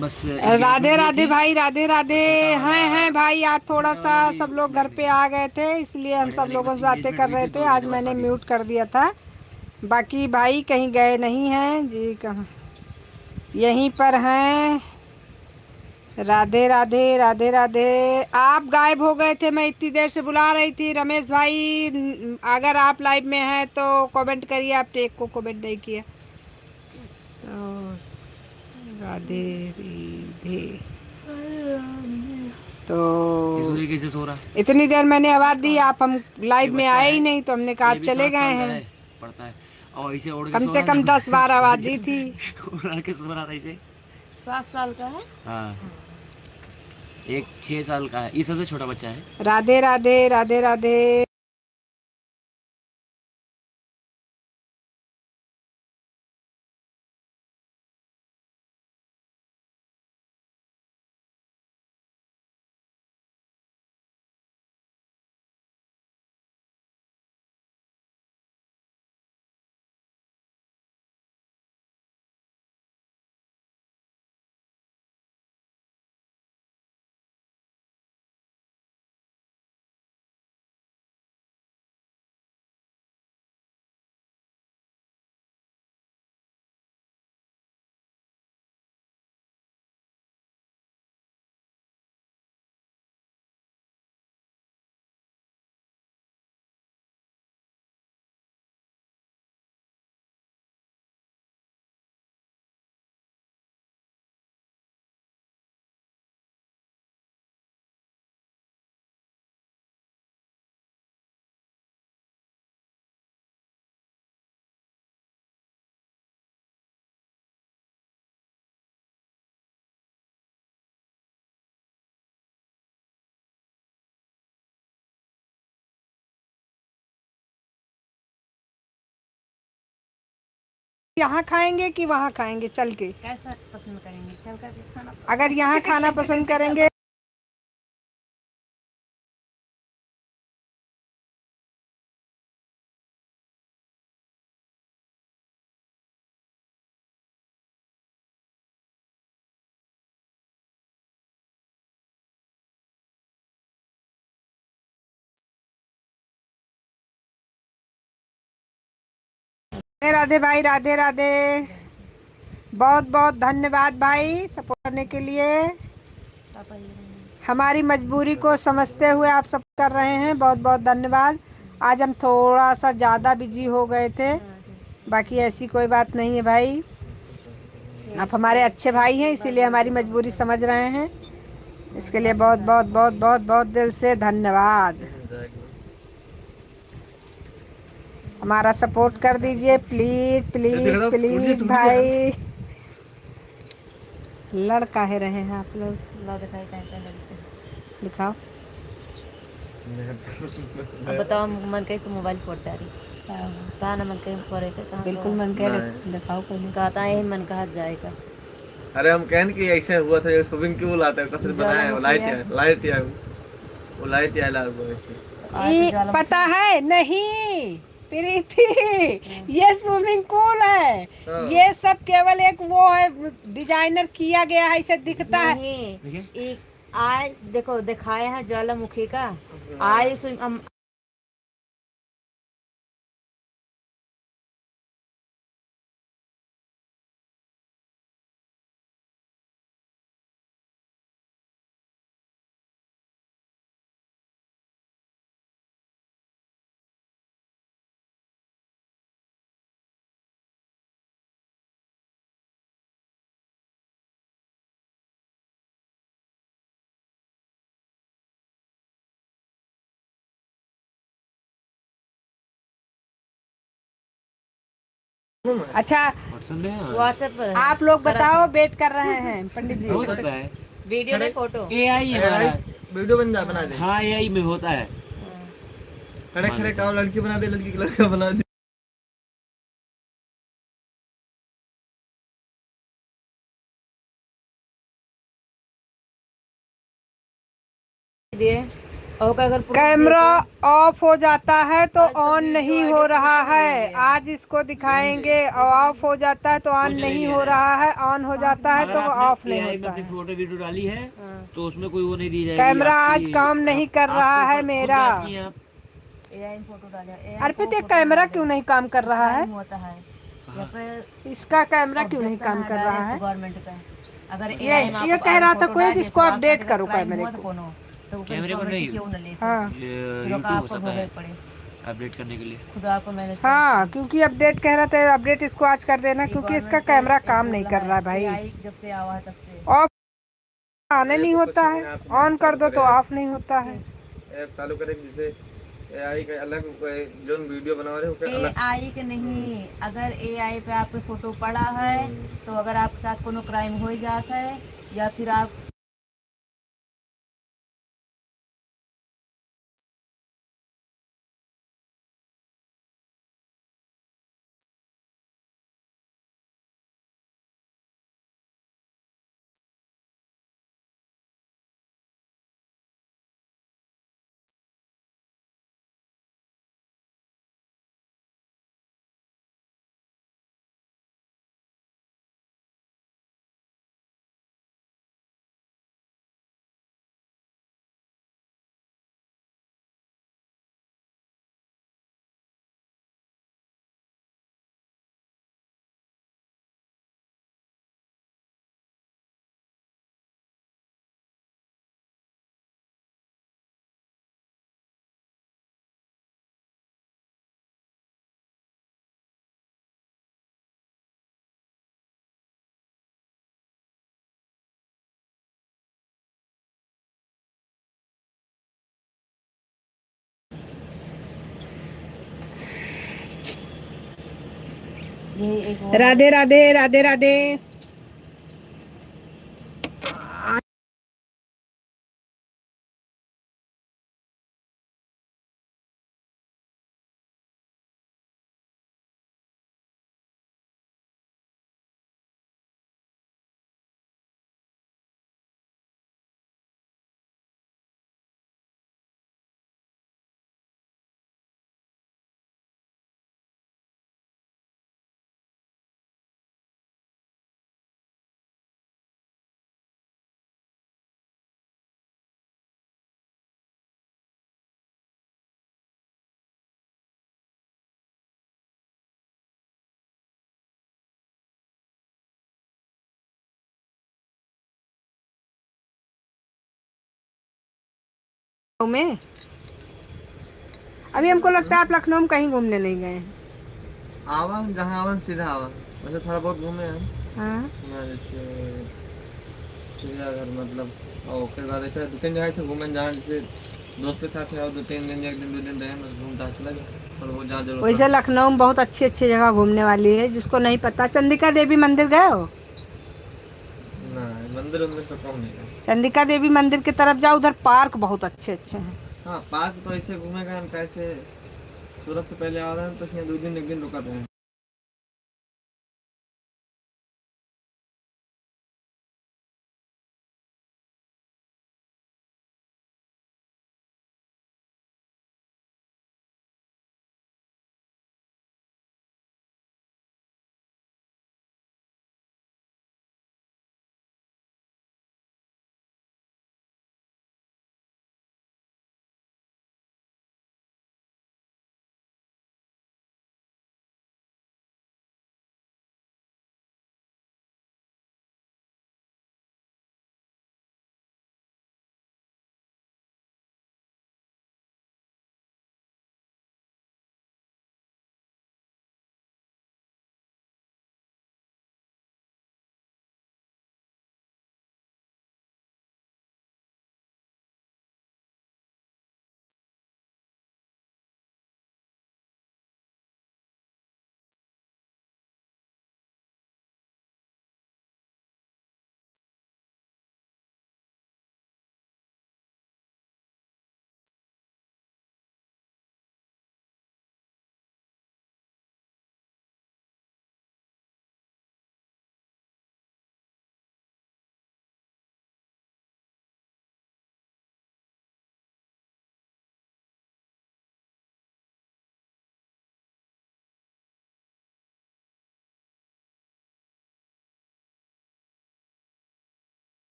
बस राधे राधे भाई, राधे राधे। हैं भाई, आज थोड़ा सा सब लोग घर पे आ गए थे, इसलिए हम सब लोगों से बातें कर रहे थे। आज मैंने म्यूट कर दिया था। बाकी भाई कहीं गए नहीं हैं जी, कहाँ यहीं पर हैं। राधे राधे राधे राधे। आप गायब हो गए थे, मैं इतनी देर से बुला रही थी। रमेश भाई, अगर आप लाइव में हैं तो कमेंट करिए। आपने एक को कमेंट नहीं किया। राधे राधे। तो सूर्य कैसे सो रहा? इतनी देर मैंने आवाज दी, आप हम लाइव में आए ही नहीं, तो हमने कहा आप चले गए हैं। पड़ता है और इसे उड़ के कम सो से रहा कम है। 10 बार आवाज दी थी। उड़ के सो रहा था इसे। 7 साल का है। हाँ, एक 6 साल का है, ये सबसे छोटा बच्चा है। राधे राधे राधे राधे। यहाँ खाएंगे कि वहाँ खाएंगे चल के? कैसा पसंद करेंगे, चल कर के खाना। अगर यहाँ खाना पसंद करेंगे राधे भाई, राधे राधे। बहुत बहुत धन्यवाद भाई सपोर्ट करने के लिए। पापा ये रहेंगे। हमारी मजबूरी को समझते हुए आप सब कर रहे हैं, बहुत बहुत धन्यवाद। आज हम थोड़ा सा ज़्यादा बिजी हो गए थे, बाकी ऐसी कोई बात नहीं है भाई, आप हमारे अच्छे भाई हैं, इसीलिए हमारी मजबूरी समझ रहे हैं। इसके लिए बहुत बहुत बहुत बहुत बहुत दिल से धन्यवाद। हमारा सपोर्ट कर दीजिए प्लीज प्लीज प्लीज भाई। लड़ काहे रहे हैं आप लोग? ला दिखाई कैसे लगते दिखाओ। अब बताओ मन कहीं तो मोबाइल फोड़ रही कहा ना मन कहीं फोड़े के कहा बिल्कुल मन कह दिखाओ पहले। कहता है मन का हाथ जाएगा। अरे हम कहन कि ऐसे हुआ था, स्विमिंग क्यों लाते हैं, कसर बनाया है, वो लाइट या वो लाइट या ला वो ऐसे। ये पता है नहीं प्रीति, ये स्विमिंग पूल है, ये सब केवल एक वो है, डिजाइनर किया गया है, इसे दिखता है। नहीं, एक आज देखो दिखाया है ज्वालामुखी का आज अच्छा व्हाट्सएप पर है। आप लोग बताओ, वेट कर रहे हैं पंडित जी। हो सकता है वीडियो में फोटो एआई है हमारा। वीडियो बना दे। हाँ एआई में होता है। खड़े खड़े कहो लड़की बना दे, लड़की को लड़का बना दे। दिए और अगर कैमरा ऑफ हो जाता है तो ऑन नहीं हो रहा है। आज इसको दिखाएंगे, ऑफ हो जाता है तो ऑन नहीं हो रहा है, ऑन हो जाता है तो वो ऑफ नहीं एआई में होता अपनी है। फोटो वीडियो डाली है तो उसमें कोई वो नहीं दी जाएगी। कैमरा आज आपकी- काम नहीं कर आप रहा है खुद मेरा। जांच किए आप? एआई फोटो डाला अर्पित ये कैमरा क्यों नहीं काम कर रहा है? होता है या फिर इसका कैमरा क्यों नहीं काम कर रहा है? गवर्नमेंट का अगर ये कह रहा था कोई कि इसको अपडेट करो कैमरे को। तो कैमरे को नहीं। क्यों न ले हाँ यूट्यूब हो आपको सकता है भोगना पड़े अपडेट करने के लिए। खुद आपको मैंने हाँ, क्योंकि अपडेट कह रहा था, अपडेट इसको आज कर देना, क्योंकि इसका कैमरा काम नहीं कर रहा है भाई। जब से आवा है तब से ऑफ आने नहीं होता है, ऑन कर दो तो ऑफ नहीं होता है। ऐप चालू करें जिसे एआई का अलग जो वीडियो बना रहे हो क्या अलग एआई के नहीं। अगर एआई पे आपके फोटो पड़ा है तो अगर आपके साथ कोनो क्राइम हो जाता है या फिर आप ये एक राधे राधे राधे राधे। में अभी हमको लगता है आप लखनऊ में कहीं घूमने नहीं गए हैं। आवा जहाँ आवन सीधा आवा, वैसे थोड़ा बहुत घूमे हैं हाँ यहाँ, जैसे चिड़ियाघर मतलब, और उसके बाद ऐसे 2-3 जगह से घूमे जहाँ जैसे दोस्त के साथ है, 2-3 दिन 1 दिन 2 दिन रहे, बस घूमता चला गया और वो जहाँ जरूरत वैसे पड़ा। लखनऊ में बहुत अच्छी अच्छी जगह घूमने वाली है, जिसको नहीं पता। चंडिका देवी मंदिर गए हो? ना मंदिर उंदिर तो कम नहीं है। चंडिका देवी मंदिर की तरफ जाओ, उधर पार्क बहुत अच्छे अच्छे हैं। हाँ पार्क तो ऐसे घूमेगा हम कैसे, सूरत से पहले आ रहे हैं तो यहाँ 2 दिन 1 दिन रुका था।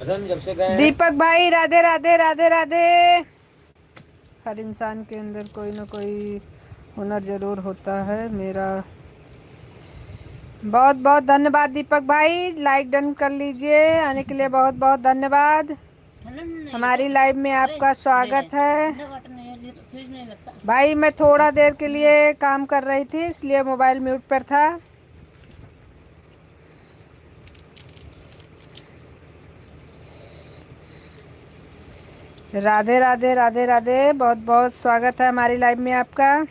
रन जब से गए हैं, दीपक भाई राधे राधे राधे राधे। हर इंसान के अंदर कोई ना कोई हुनर जरूर होता है। मेरा बहुत बहुत धन्यवाद दीपक भाई, लाइक डन कर लीजिए, आने के लिए बहुत बहुत धन्यवाद। हमारी लाइव में आपका स्वागत है भाई। मैं थोड़ा देर के लिए काम कर रही थी इसलिए मोबाइल म्यूट पर था। राधे राधे राधे राधे, बहुत बहुत स्वागत है हमारी लाइव में आपका।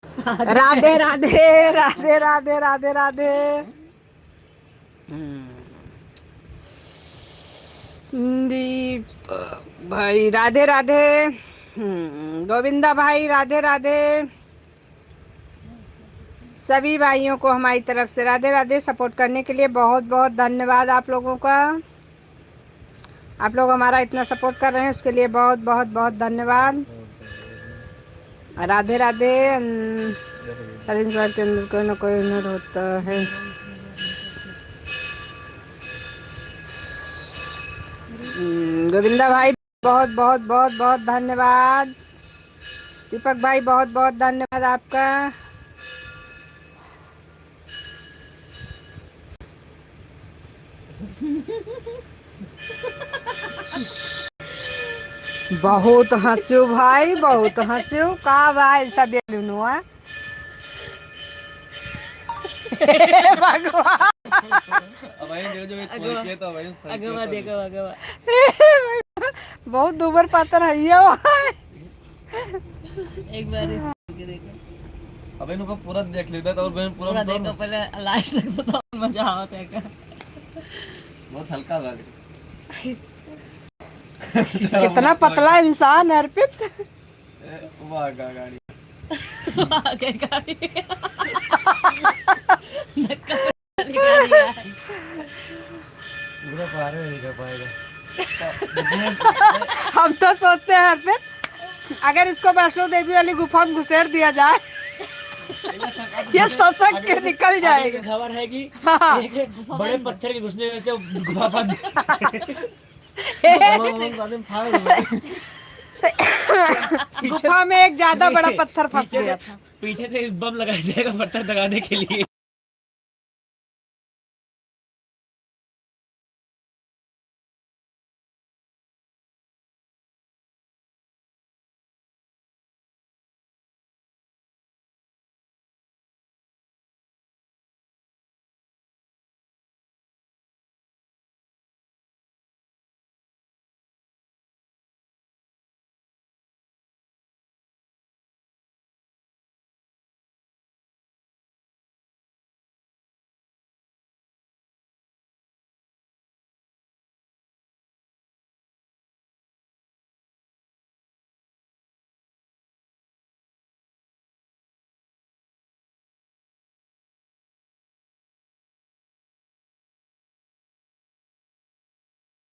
राधे राधे राधे राधे राधे राधे। दीप भाई राधे राधे। गोविंदा भाई राधे राधे। सभी भाइयों को हमारी तरफ से राधे राधे। सपोर्ट करने के लिए बहुत बहुत धन्यवाद आप लोगों का। आप लोग हमारा इतना सपोर्ट कर रहे हैं उसके लिए बहुत बहुत बहुत धन्यवाद। राधे राधे। हर इंसान के अंदर कोई ना कोई हुनर होता है। गोविंदा भाई बहुत बहुत बहुत बहुत धन्यवाद। दीपक भाई बहुत बहुत धन्यवाद आपका। बहुत हंसू भाई, बहुत हंसू का भाई सब भगवान। अब वही देखो जो ये छोड़ के तो वही सर अगवा देखो अगवा। बहुत दूबर पातर है ये वो। एक बार इसको देखो, अब इनको पूरा देख लेता था और बहन पूरा पूरा मतलब देखो पहले लास्ट तक तो मजा आता है। बहुत हल्का लग कितना पतला इंसान है अर्पित। वाह गाड़ी आगे गाड़ी धक्का वाली गाड़ी है। पूरा पार नहीं कर पाएगा। हम तो सोचते हैं अर्पित अगर इसको वैष्णो देवी वाली गुफा में घुसेड़ दिया जाए ये ससक के निकल आगे जाएगा। की खबर है कि हाँ। एक बड़े पत्थर के घुसने में से गुफा बंद। गुफा में एक ज्यादा बड़ा पत्थर फंस पीछे गया से- था। पीछे से एक बम लगाया जाएगा पत्थर दगाने के लिए।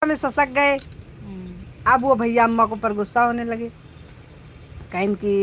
में ससक गए। अब वो भैया अम्मा को पर गुस्सा होने लगे कहीं कि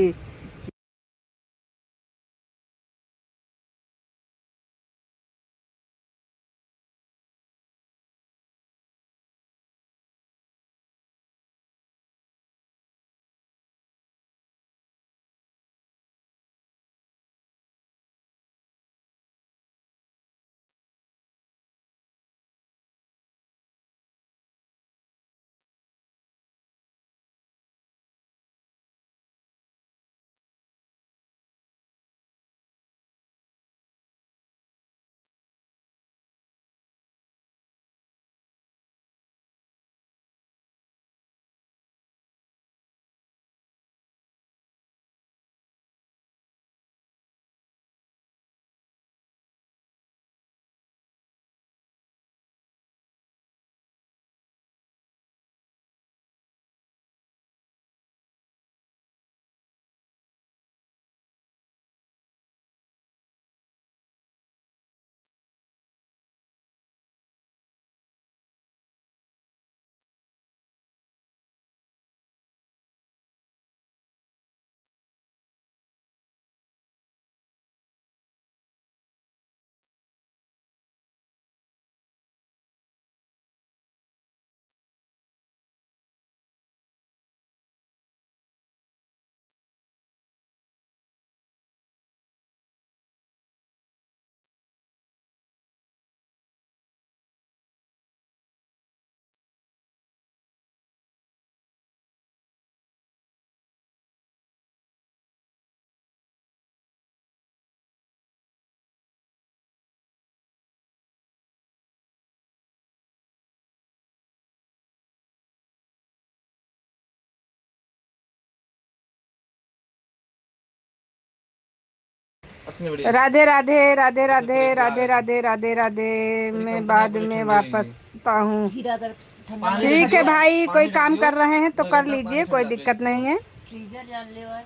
राधे राधे राधे राधे राधे राधे राधे राधे। मैं बाद में वापस आता हूँ। फिर अगर ठंडा ठीक है भाई कोई काम कर रहे हैं तो कर लीजिए कोई दिक्कत नहीं है। फ्रीजर जान ले भाई,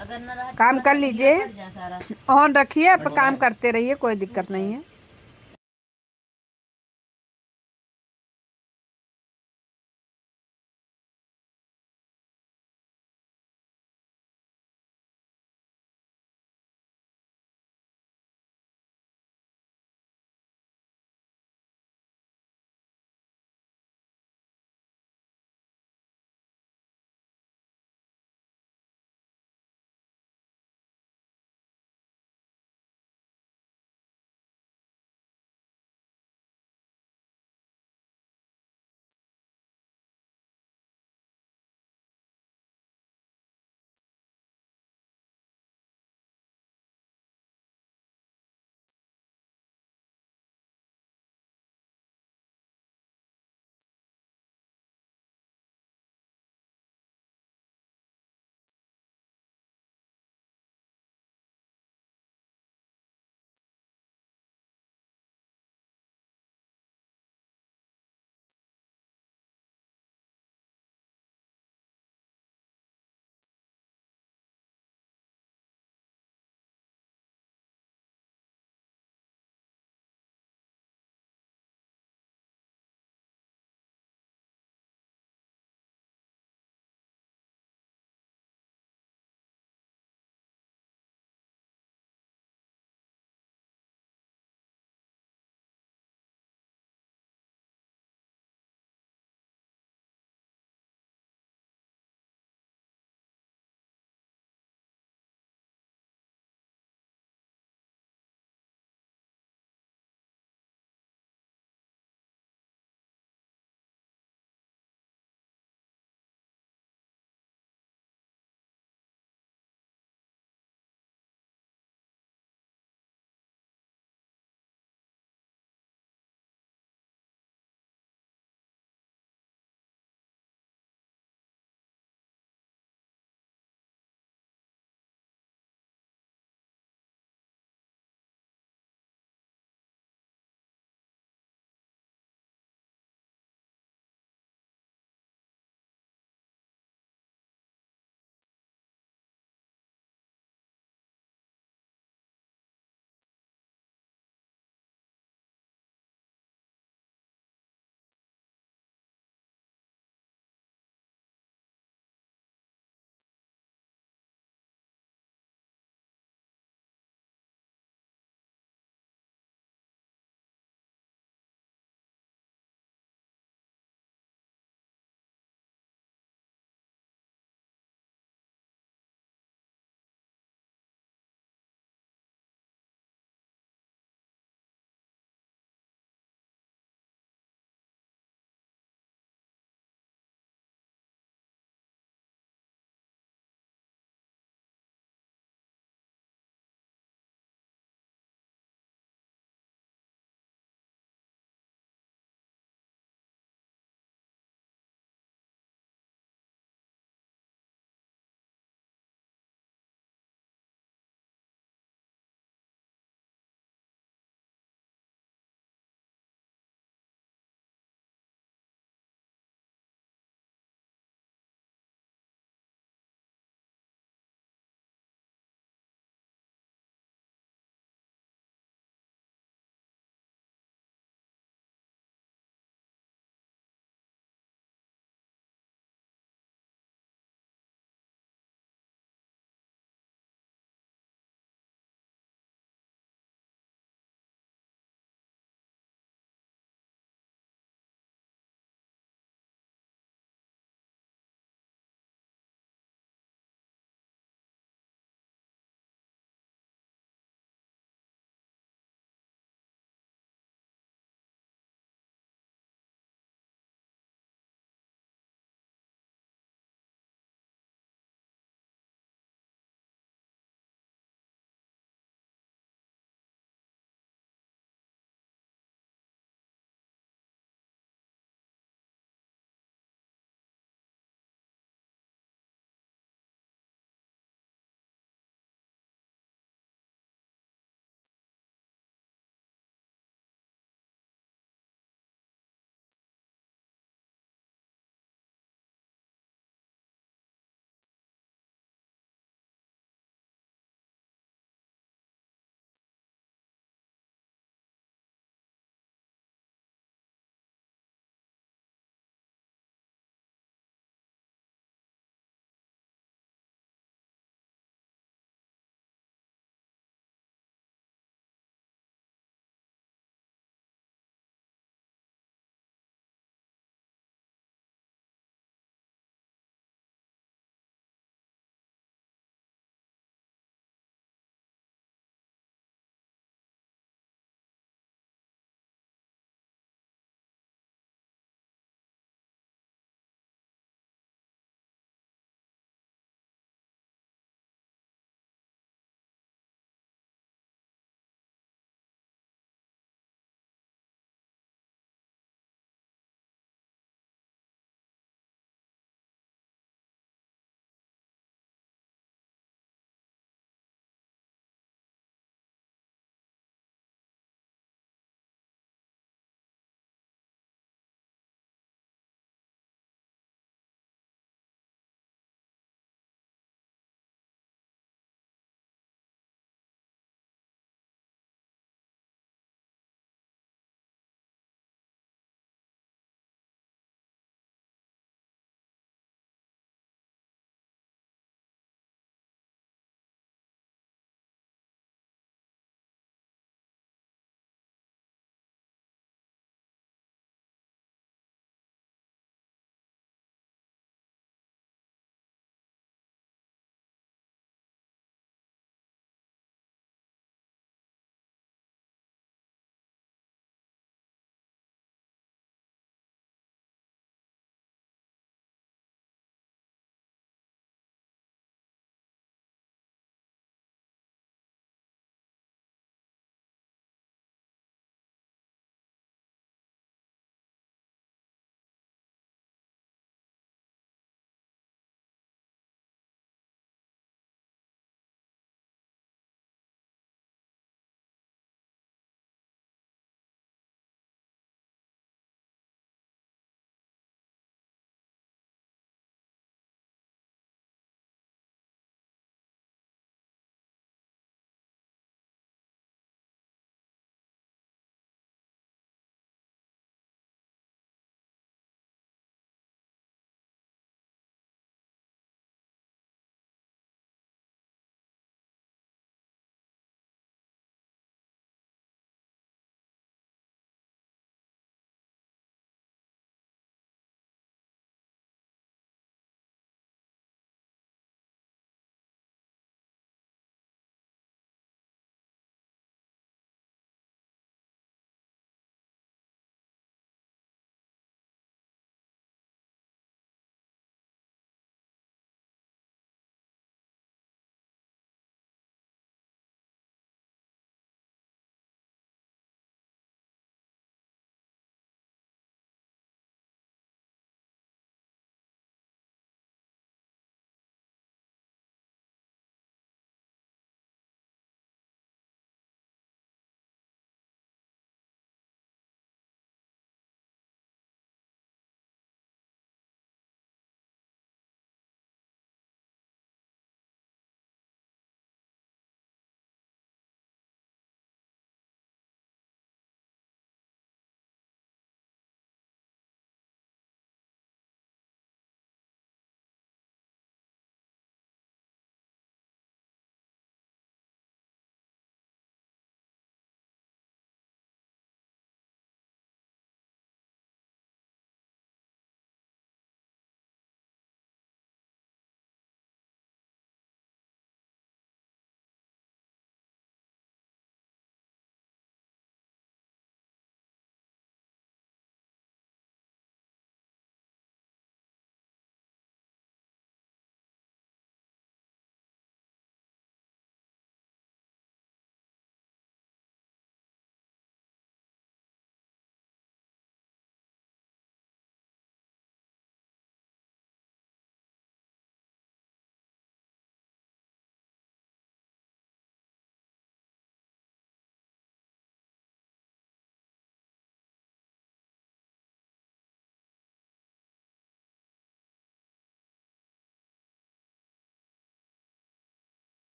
अगर ना रहा काम कर लीजिए फट जा सारा। ऑन रखिए आप काम करते रहिए कोई दिक्कत नहीं है।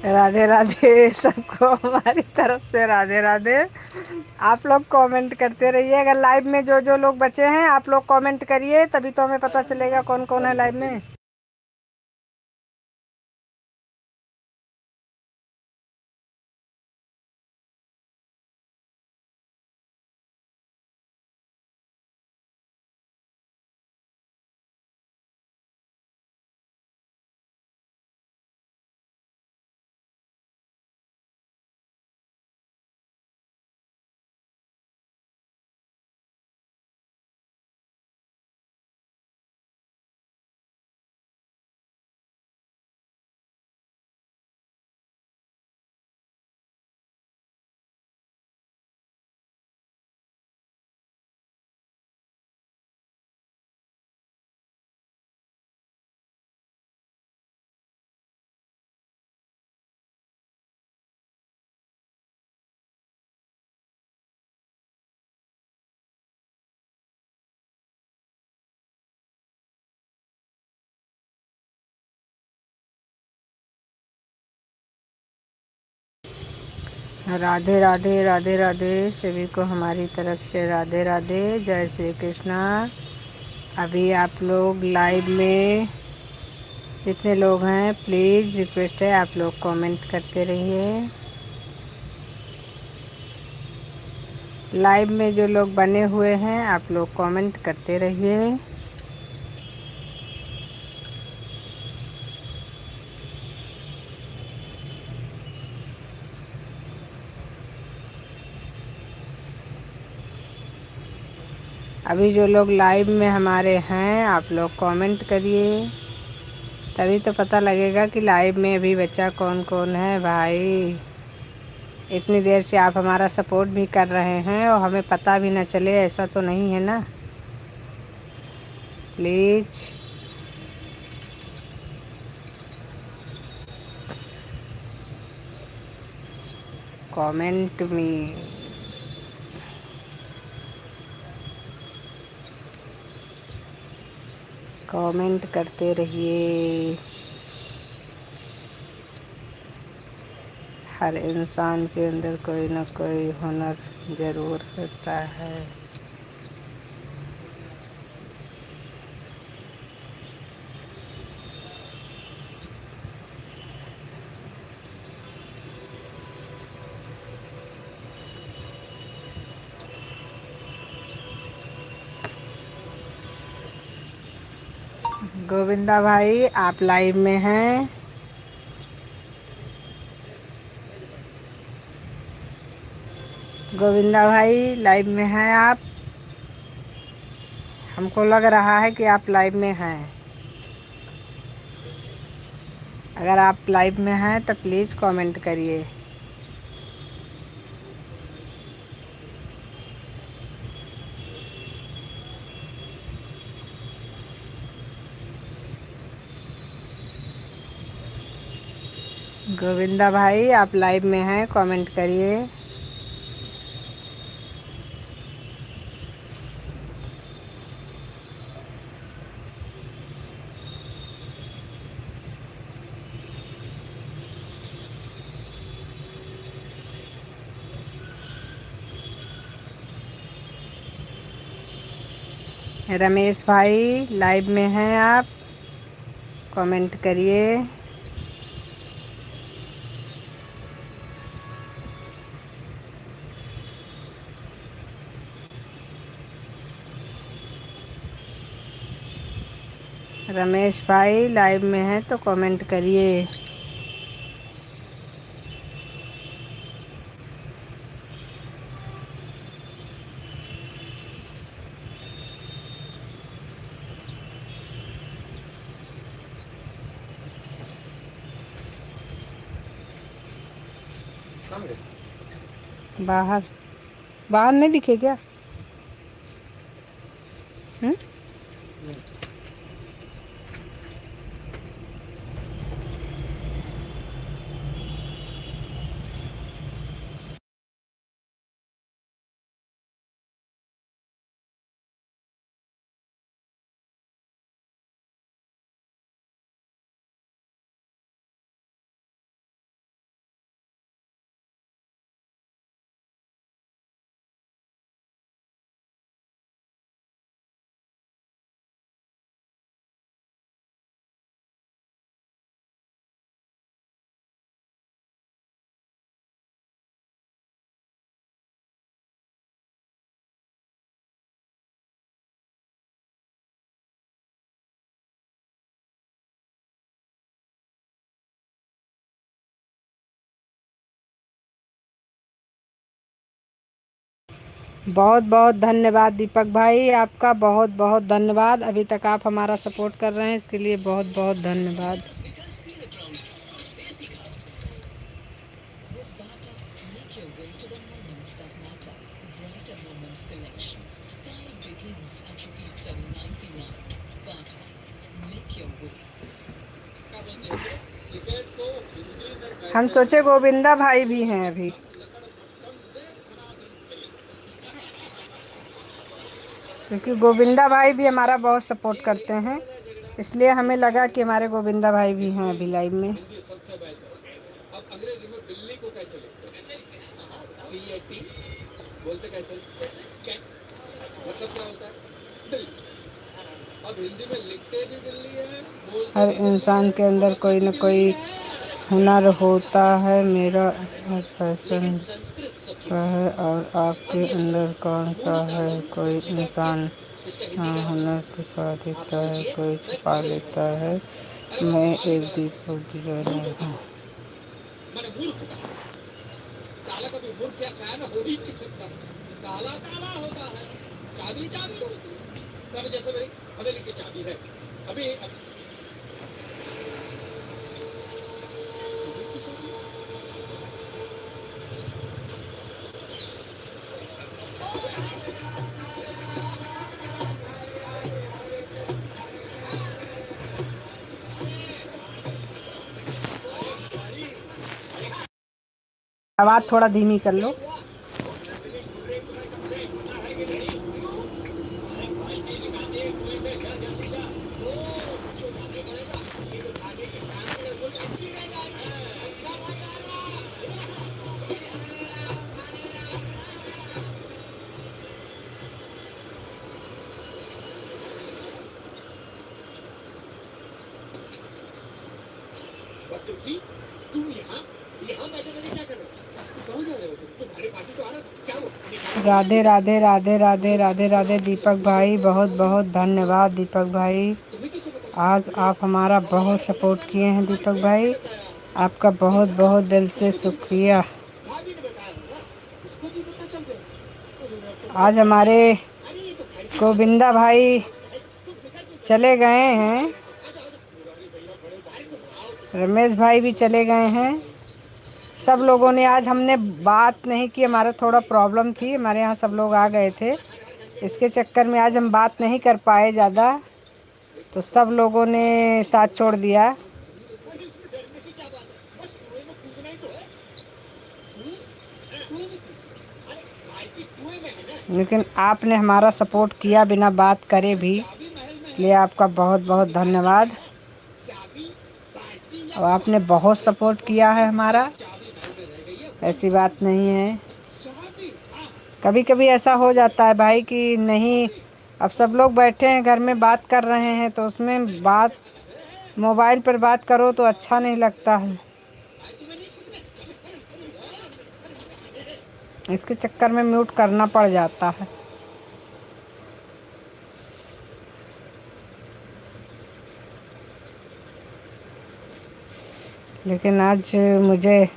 राधे राधे सबको हमारी तरफ से राधे राधे। आप लोग कमेंट करते रहिए। अगर लाइव में जो जो लोग बचे हैं आप लोग कमेंट करिए, तभी तो हमें पता चलेगा कौन कौन है लाइव में। राधे राधे राधे राधे सभी को हमारी तरफ से राधे राधे, जय श्री कृष्णा। अभी आप लोग लाइव में जितने लोग हैं प्लीज़ रिक्वेस्ट है आप लोग कमेंट करते रहिए। लाइव में जो लोग बने हुए हैं आप लोग कमेंट करते रहिए। अभी जो लोग लाइव में हमारे हैं आप लोग कमेंट करिए, तभी तो पता लगेगा कि लाइव में अभी बच्चा कौन कौन है। भाई इतनी देर से आप हमारा सपोर्ट भी कर रहे हैं और हमें पता भी ना चले, ऐसा तो नहीं है ना। प्लीज़ कमेंट में कमेंट करते रहिए। हर इंसान के अंदर कोई ना कोई हुनर ज़रूर होता है। गोविंदा भाई आप लाइव में हैं। गोविंदा भाई लाइव में हैं आप, हमको लग रहा है कि आप लाइव में हैं। अगर आप लाइव में हैं तो प्लीज़ कमेंट करिए। गोविंदा भाई आप लाइव में हैं, कमेंट करिए। रमेश भाई लाइव में हैं आप, कमेंट करिए। रमेश भाई लाइव में हैं तो कमेंट करिए। बाहर बाहर नहीं दिखे क्या? बहुत बहुत धन्यवाद दीपक भाई, आपका बहुत बहुत धन्यवाद। अभी तक आप हमारा सपोर्ट कर रहे हैं, इसके लिए बहुत बहुत धन्यवाद। हम सोचे गोविंदा भाई भी हैं अभी, क्योंकि गोविंदा भाई भी हमारा बहुत सपोर्ट करते हैं, इसलिए हमें लगा कि हमारे गोविंदा भाई भी हैं अभी लाइव में। अब अंग्रेजी में बिल्ली को कैसे लिखते हैं? CAT बोलते कैसे? कैट मतलब क्या होता है? बिल्ली। अब हिंदी में लिखते भी बिल्ली है, बोलते हर भी बिल्ली इंसान है, के अंदर कोई न कोई हुनर होता है। मेरा पैशन का है, और आपके अंदर कौन सा है? कोई इंसान हुनर दिखा देता है, कोई छुपा लेता है। मैं एक दीपक डिजाइनर हूँ। मैंने मूर्ख काला कभी मूर्ख या सयाना हो ही नहीं सकता। काला काला होता है, चाबी चाबी होती है। अब जैसे मेरी हवेली की चाबी है, अभी आवाज़ थोड़ा धीमी कर लो। तुम यहाँ बैठे बैठे क्या कर रहे हो? कहाँ जा रहे हो? तुम्हारे पास ही तो आ रहा क्या वो? राधे राधे राधे राधे राधे राधे दीपक भाई, बहुत बहुत धन्यवाद दीपक भाई। आज आप हमारा बहुत सपोर्ट किए हैं दीपक भाई, आपका बहुत बहुत दिल से शुक्रिया। भाभी ने बताया होगा, उसको भी पता चल गया। आज हमारे गोविंदा भाई चले गए हैं, रमेश भाई भी चले गए हैं। सब लोगों ने, आज हमने बात नहीं की, हमारा थोड़ा प्रॉब्लम थी, हमारे यहाँ सब लोग आ गए थे, इसके चक्कर में आज हम बात नहीं कर पाए ज़्यादा, तो सब लोगों ने साथ छोड़ दिया। लेकिन आपने हमारा सपोर्ट किया बिना बात करे भी, इसलिए आपका बहुत बहुत धन्यवाद। और आपने बहुत सपोर्ट किया है हमारा, ऐसी बात नहीं है। कभी कभी ऐसा हो जाता है भाई कि नहीं, अब सब लोग बैठे हैं घर में बात कर रहे हैं, तो उसमें बात मोबाइल पर बात करो तो अच्छा नहीं लगता है, इसके चक्कर में म्यूट करना पड़ जाता है। लेकिन आज मुझे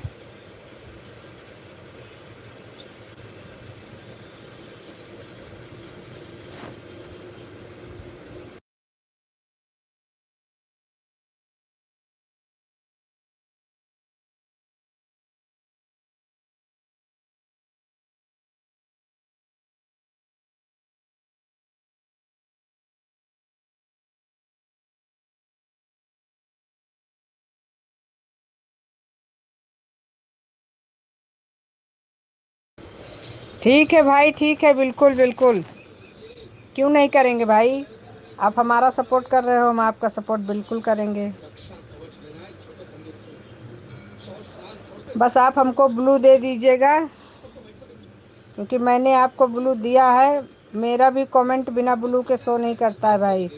ठीक है भाई, ठीक है, बिल्कुल बिल्कुल, क्यों नहीं करेंगे भाई। आप हमारा सपोर्ट कर रहे हो, हम आपका सपोर्ट बिल्कुल करेंगे। बस आप हमको ब्लू दे दीजिएगा, क्योंकि मैंने आपको ब्लू दिया है। मेरा भी कमेंट बिना ब्लू के शो नहीं करता है भाई।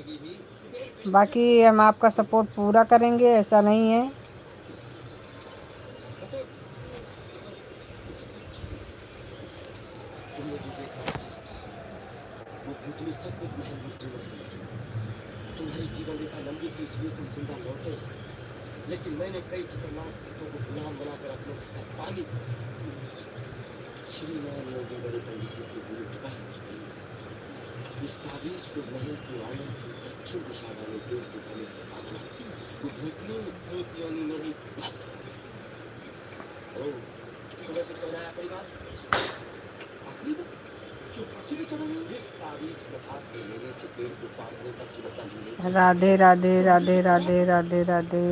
बाकी हम आपका सपोर्ट पूरा करेंगे, ऐसा नहीं है। तुम्हारी जीवन रेखा लंबी थी, इसलिए तुम जिंदा लौटे, लेकिन मैंने कई खतरनाक चीजों को गुलाम बनाकर अपने पाली। श्रीमान योगी बड़े पंडित जी की गुरु कृपा कुछ नहीं। इस ताबीज को महल की आंगन की दक्षिण दिशा वाले पेड़ के तले से बांधना। वो धोतियों ने नहीं बस। ओ, तुम्हें कुछ कहना है आखिरी बात? आखिरी बात? क्यों फांसी भी चढ़ा नहीं? इस ताबीज को हाथ में लेने से पेड़ को पागने तक तुम्हें बंदी नहीं। राधे राधे राधे राधे राधे राधे।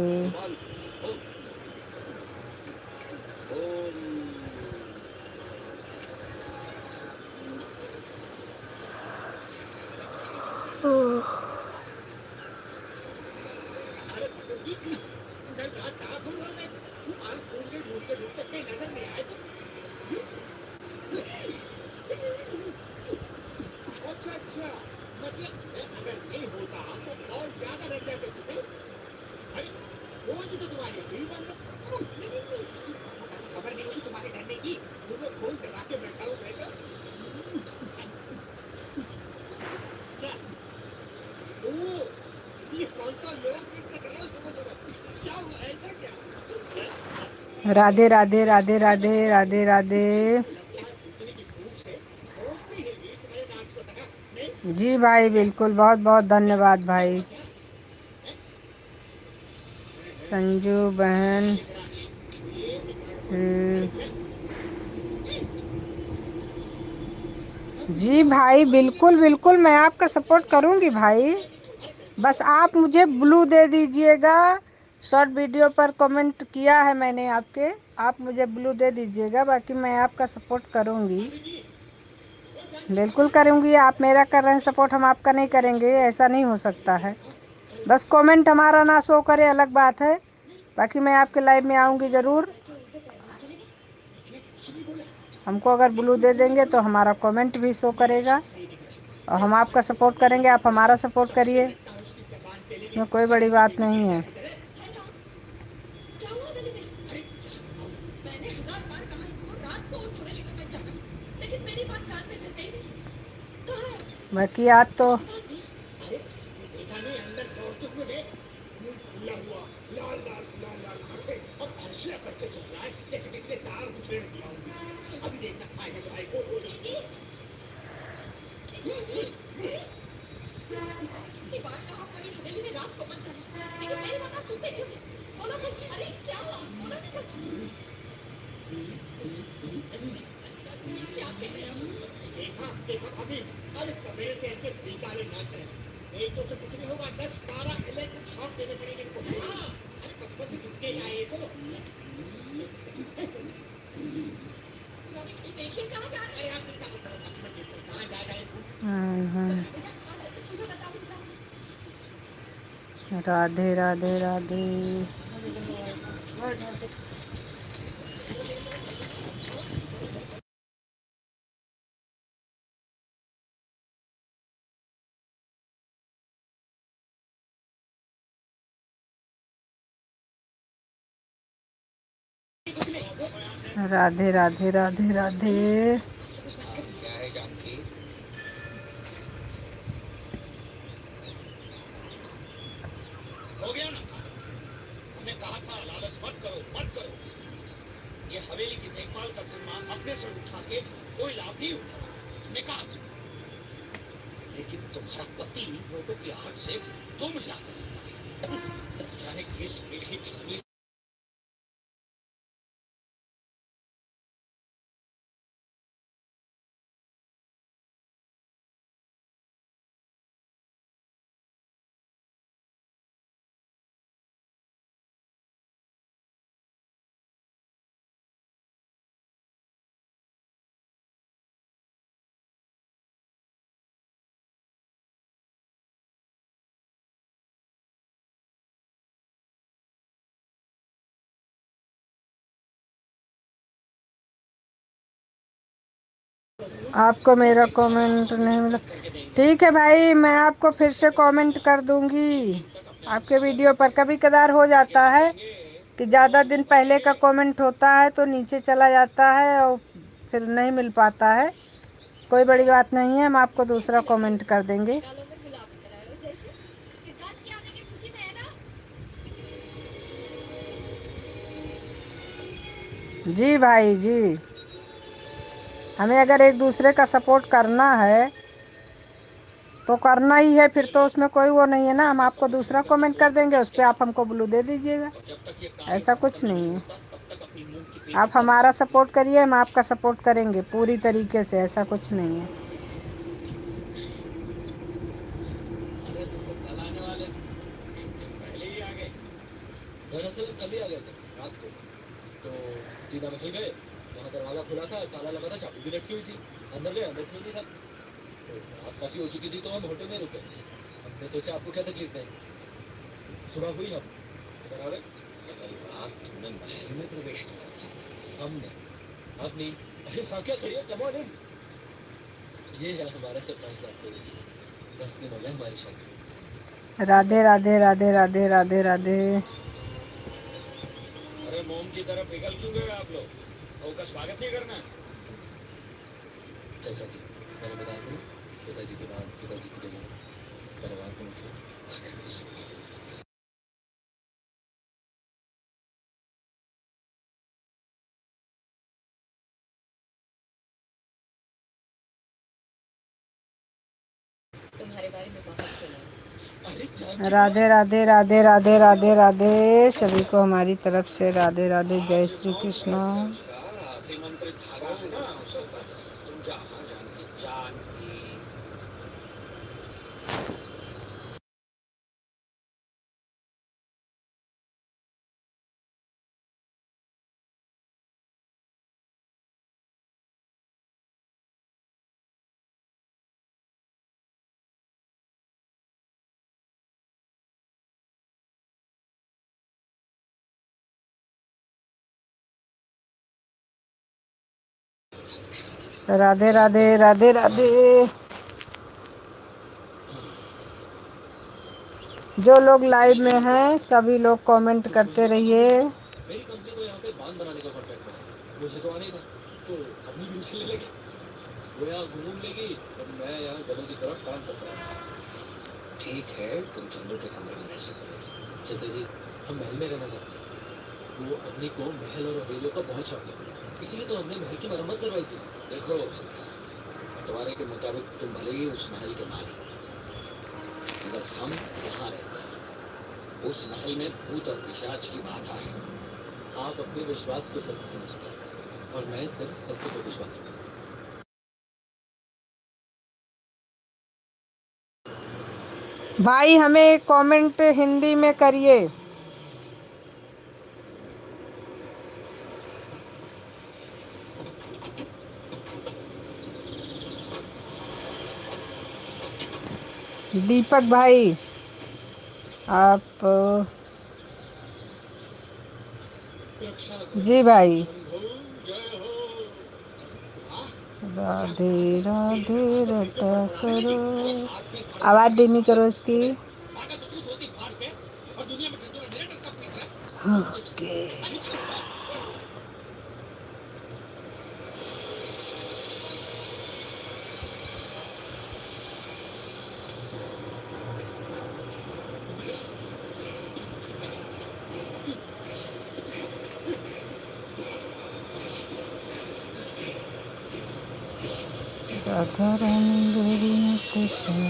राधे राधे राधे राधे राधे राधे। जी भाई बिल्कुल, बहुत बहुत धन्यवाद भाई। संजू बहन जी भाई बिल्कुल बिल्कुल, मैं आपका सपोर्ट करूंगी भाई। बस आप मुझे ब्लू दे दीजिएगा। शॉर्ट वीडियो पर कमेंट किया है मैंने आपके, आप मुझे ब्लू दे दीजिएगा। बाकी मैं आपका सपोर्ट करूंगी, बिल्कुल करूंगी। आप मेरा कर रहे हैं सपोर्ट, हम आपका नहीं करेंगे, ऐसा नहीं हो सकता है। बस कमेंट हमारा ना शो करे अलग बात है, बाकी मैं आपके लाइव में आऊंगी ज़रूर। हमको अगर ब्लू दे देंगे तो हमारा कमेंट भी शो करेगा और हम आपका सपोर्ट करेंगे, आप हमारा सपोर्ट करिए। इसमें कोई बड़ी बात नहीं है। बाकी आज तो सवेरे से ऐसे बेकारे नाच रहे, एक तो से कुछ नहीं होगा, 10-12 इलेक्ट्रिक शॉक देने पड़ेंगे इनको। हाँ, अरे बचपन से किसके आए को? देखिए कहाँ जा रहे हैं आप? कहाँ जा रहे हैं? राधे राधे राधे। राधे राधे राधे राधे। हो गया ना? हमने कहा था लालच मत करो, मत करो। ये हवेली की देखभाल का जिम्मा अपने से उठा के कोई लाभ नहीं उठाना, हमने कहा था। लेकिन तुम्हारा पति लोगों की आड़ से तुम हिला जाने किस मीठी छुरी आपको मेरा कमेंट नहीं मिला? ठीक है भाई, मैं आपको फिर से कमेंट कर दूंगी। आपके वीडियो पर कभी कदार हो जाता है कि ज़्यादा दिन पहले का कमेंट होता है तो नीचे चला जाता है और फिर नहीं मिल पाता है। कोई बड़ी बात नहीं है, हम आपको दूसरा कमेंट कर देंगे। जी भाई जी। हमें अगर एक दूसरे का सपोर्ट करना है तो करना ही है, फिर तो उसमें कोई वो नहीं है ना। हम आपको दूसरा कमेंट कर देंगे, उस पर आप हमको ब्लू दे दीजिएगा, और जब तक ये कार्य ऐसा कुछ संपन्न नहीं है। होता तब तक अपनी मूंग की पेटी आप हमारा सपोर्ट करिए, हम आपका सपोर्ट करेंगे पूरी तरीके से, ऐसा कुछ नहीं है। अरे तुम तो कल आने वाले थे, पहले ही आ गए। दरअसल कल ही आ गए थे रात को, तो सीधा महल गए। वहाँ दरवाजा खुला था, ताला लगा था, चाबी भी रखी हुई थी। अंदर गए, अंदर कोई नहीं था। तो रात काफी हो चुकी थी, तो हम होटल में रुके। हमने सोचा आपको क्या तकलीफ है। सुबह हुई, हम इधर आ गए। कल रात तुमने महल में प्रवेश किया था, हमने अपनी। अरे हाँ, क्या खड़ी है, कम ऑन इन। ये है हमारा सरप्राइज आपके लिए। 10 दिन हो गए हमारी शादी। राधे राधे राधे राधे राधे राधे। अरे मोम की तरफ निकल क्यों गए आप लोग? और का स्वागत नहीं करना? चाचा जी, मैंने बताया था पिताजी के बाद पिताजी की जगह परिवार को मुझे तुम्हारे बारे में बहुत सुना। अरे जान राधे राधे राधे राधे राधे राधे। सभी को हमारी तरफ से राधे राधे, जय श्री कृष्ण। अभिमंत्रित धागा है ना, उसके पास तुम जहाँ जानकी जानकी। राधे राधे राधे राधे। जो लोग लाइव में हैं सभी लोग कमेंट करते रहिए। मेरी कंपनी को यहाँ पे बांध बनाने का कॉन्ट्रैक्ट मिला, मुझे तो आने था, तो अपनी भी उसी ले लेगी। वो यहाँ घूम लेगी और मैं यहाँ गधों की तरफ काम करता हूँ। ठीक है, तुम चंदू के कमरे में रह सकते हो। चाचा जी, हम महल में रहना चाहते हैं। वो अपनी को महल और हवेलियों का बहुत शौक है, इसीलिए तो हमने महल की मरम्मत करवाई थी। देखो बंटवारे के मुताबिक तुम भले ही उस महल के मालिक, मगर हम यहाँ रहते हैं। उस महल में भूत और पिशाच की बाधा है। आप अपने विश्वास को सत्य समझते हैं और मैं सिर्फ सत्य को विश्वास रखता हूँ। भाई हमें कमेंट हिंदी में करिए। दीपक भाई आप, जी भाई। राधे राधे रटा करो, आवाज देनी करो इसकी। ओके। राधा रानी मेरी मत सुन।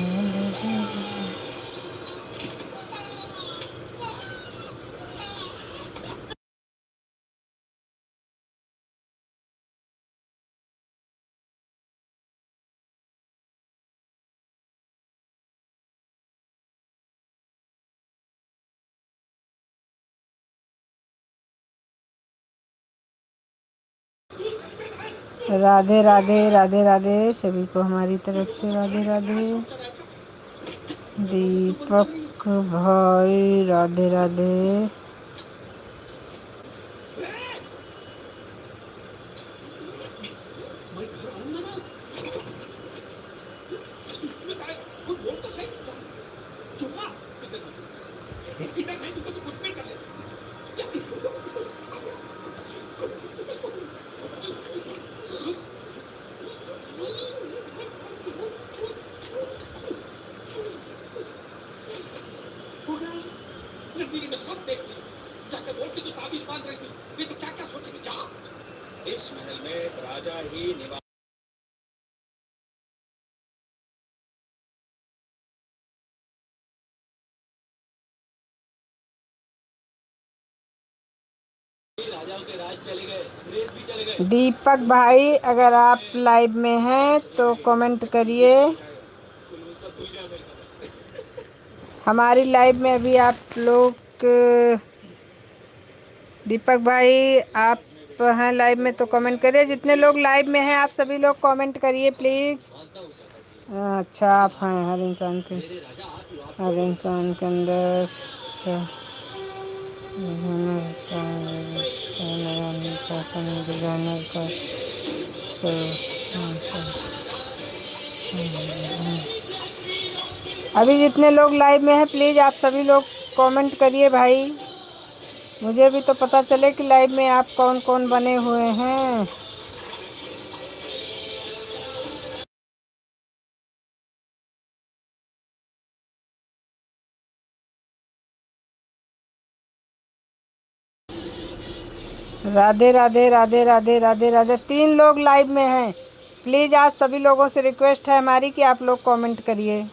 राधे राधे राधे राधे। सभी को हमारी तरफ से राधे राधे। दीपक भाई राधे राधे। नंदिनी में सब देख ली, जाकर बोल के तो ताबीज बांध रही थी, नहीं तो क्या क्या सोचेगी। जा, इस महल में राजा ही निवास छोटे राज चले गए, अंग्रेज भी चले गए। दीपक भाई अगर आप लाइव में हैं तो कमेंट करिए। कुल सब भूल गया मेरे को। हमारी लाइव में अभी आप लोग दीपक भाई आप हैं लाइव में तो कमेंट करिए। जितने लोग लाइव में हैं आप सभी लोग कमेंट करिए प्लीज़। अच्छा आप हैं हर इंसान के अंदर अच्छा अभी जितने लोग लाइव में हैं प्लीज़ आप सभी लोग कमेंट करिए भाई, मुझे भी तो पता चले कि लाइव में आप कौन कौन बने हुए हैं। राधे राधे राधे राधे राधे राधे। 3 लोग लाइव में हैं, प्लीज़ आप सभी लोगों से रिक्वेस्ट है हमारी कि आप लोग कमेंट करिए।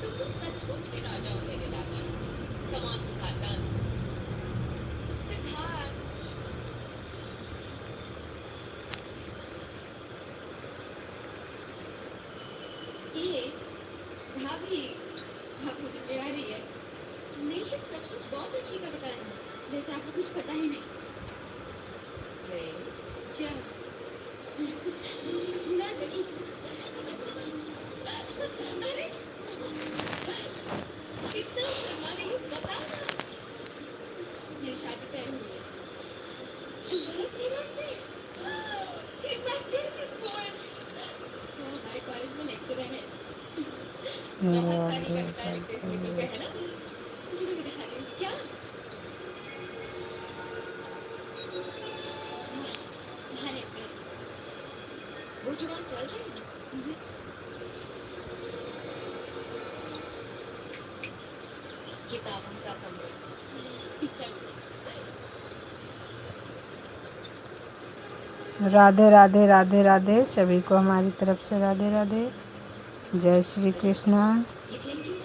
तुम तो सचमुच के राजा हो मेरे राजा। कमान सिद्धार्थ डांस सिद्धार्थ। ये भाभी आप मुझे चिढ़ा रही है? नहीं ये सचमुच बहुत अच्छी कविता है, जैसे आपको कुछ पता ही नहीं। क्या ना नहीं। अरे कितना शर्मा रही हो बता ना। मेरी शादी तय हुई है शरद निगम से। He's my favorite poet. वो हमारे कॉलेज में लेक्चरर है। बहुत सारी कविताएं लिखते हैं यूट्यूब पे है ना, मुझे भी दिखा रही हूँ क्या। हाँ एक मिनट, वो जुबान चल रही है। किताबों का कमरा चल। राधे राधे राधे राधे सभी को हमारी तरफ से राधे राधे। जय श्री कृष्णा। ये चेन क्यों है?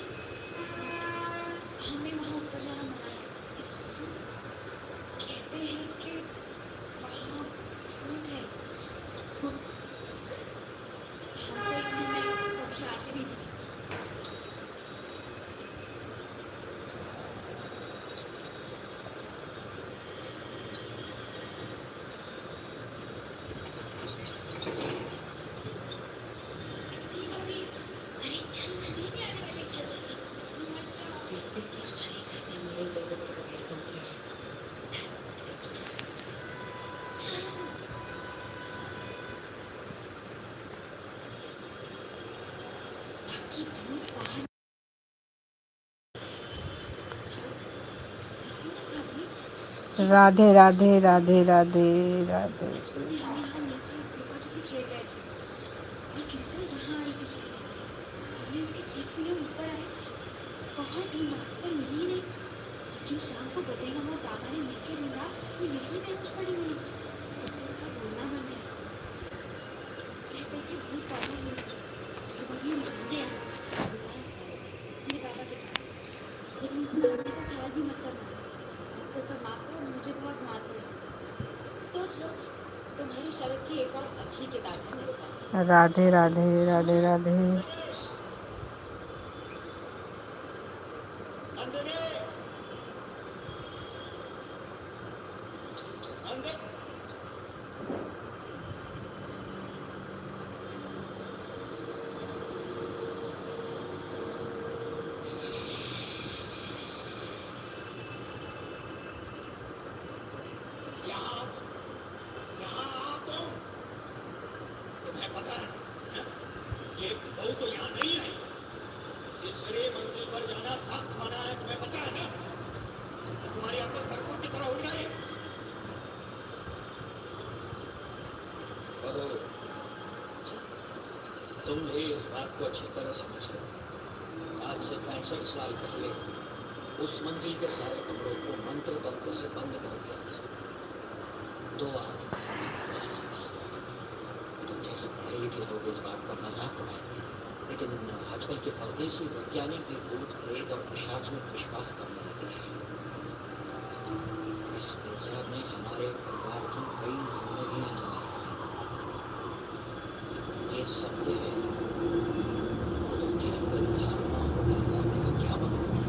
हमें वहाँ ऊपर जाना मना है, इसलिए कहते हैं कि वहाँ भूत है। हम तो इसमें में कभी आते भी नहीं। भाभी, अरे चल ना, नहीं आने वाले, चल चल चल। मत जाओ। देखते हमारे घर में मेरी इजाजत के बगैर कौन है। चल चल। ताकि भूत बाहर चल। हंसी ना भाभी। राधे राधे राधे राधे राधे। बचपन में हम यहाँ नीचे लुका छुपी खेल रहे थे और गिरजा यहाँ आई थी छुपने। हमने उसकी चीख सुनी और ऊपर आए, बहुत ढूंढा पर मिली ही नहीं। लेकिन शाम को बदेगा और बाबा ने मिलकर ढूंढा तो यही बेहोश पड़ी हुई। तब से उसका बोलना बंद है। सब कहते हैं कि भूत बाहर हुई। चलो अभी हम जानते हैं ऐसे मेरे पापा के पास, लेकिन उनसे मारने का ख्याल भी मत करना। आपको सब माफ करो, मुझे बहुत मार पड़ी। सोच लो, तुम्हारी शरद की एक और अच्छी किताब है मेरे पास। राधे राधे राधे राधे। तुम्हें पता है ये बहू तो यहाँ नहीं आई। तीसरी मंजिल पर जाना सख्त मना है, तुम्हें पता है ना। तुम्हारी अक्ल खरगोश की तरह हो जाए। तुम भी इस बात बात को अच्छी तरह समझ लो। आज से 65 साल पहले उस मंजिल के सारे कमरों को मंत्र तंत्र से बंद कर दिया था। 2 आदमी पास में आ गए। तुम जैसे पढ़े लिखे लोग इस बात का मजाक उड़ाएंगे, लेकिन आजकल के परदेसी वैज्ञानिक भी भूत प्रेत और पिशाच में विश्वास करने लगे हैं। इस तेजा ने हमारे परिवार की कई जिंदगियां जलाई। ये सत्य है। उनके अंदर धारणा को नकारने का क्या मतलब है?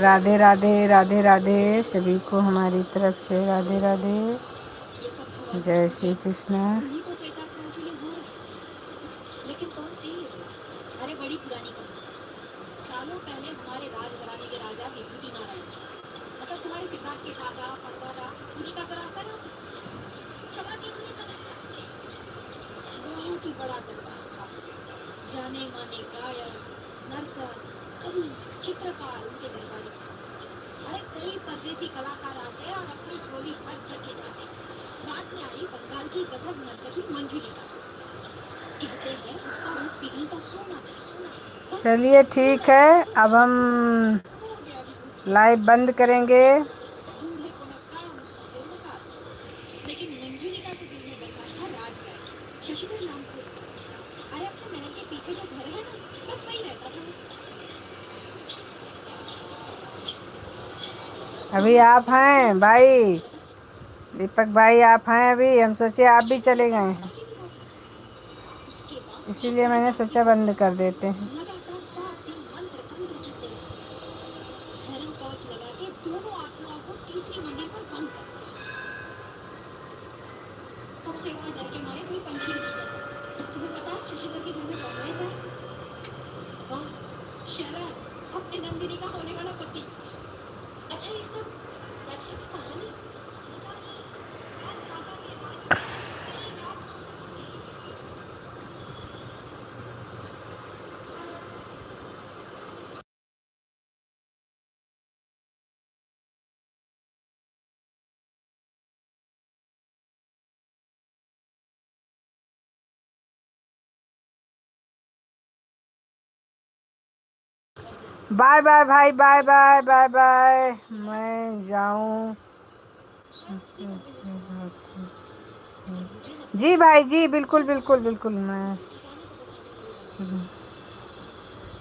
राधे राधे, राधे राधे सभी को हमारी तरफ से राधे राधे। ये सब हवा जय श्री कृष्ण। उन्हीं को प्रेतात्माओं के लिए हो रहा है। लेकिन कौन थे ये लोग? अरे बड़ी पुरानी कहानी। सालों पहले हमारे राज घराने के राजा विभूति नारायण, मतलब तुम्हारे सिद्धार्थ के दादा परदादा, उन्हीं का तो रास्ता ना कदा के उन्हें कदर करते थे। बहुत ही बड़ा दरबार था। जाने माने गायक, नर्तक, कवि, चित्रकार उनके दरबारी थे। अरे कई परदेसी कलाकार आते और अपनी झोली भर भर के जाते। रात में आई बंगाल की गजब नर्तकी मंजुलिका। कहते हैं उसका रूप पिघलता सोना था, सोना। चलिए ठीक है, अब हम हो गया विभूति। लाइव बंद करेंगे। दूल्हे को मैं कायम सोचे लगा। लेकिन मंजुलिका के दिल में बसा था राजगाय, शशिधर नाम था उसका। अरे अपने महल के पीछे जो घर है ना, बस वही रहता था। अभी आप हैं भाई, दीपक भाई आप हैं अभी? हम सोचे आप भी चले गए हैं, उसके बाद इसीलिए मैंने सोचा बंद कर देते हैं। लगातार 7 दिन मंत्र तंत्र चलते रहे। भैरव कवच लगा के दोनों आत्माओं को तीसरी मंजिल पर बंद कर दिया। तब से वहां डर के मारे कोई पंछी नहीं जाता। तुम्हें पता है शशिधर के घर में कौन रहता है? वाह, शरद, अपने नंदिनी का होने वाला पति। अच्छा ये सब सच है कि कहानी? बाय बाय भाई, बाय बाय बाय बाय। मैं जाऊं? जी भाई जी, बिल्कुल बिल्कुल बिल्कुल। मैं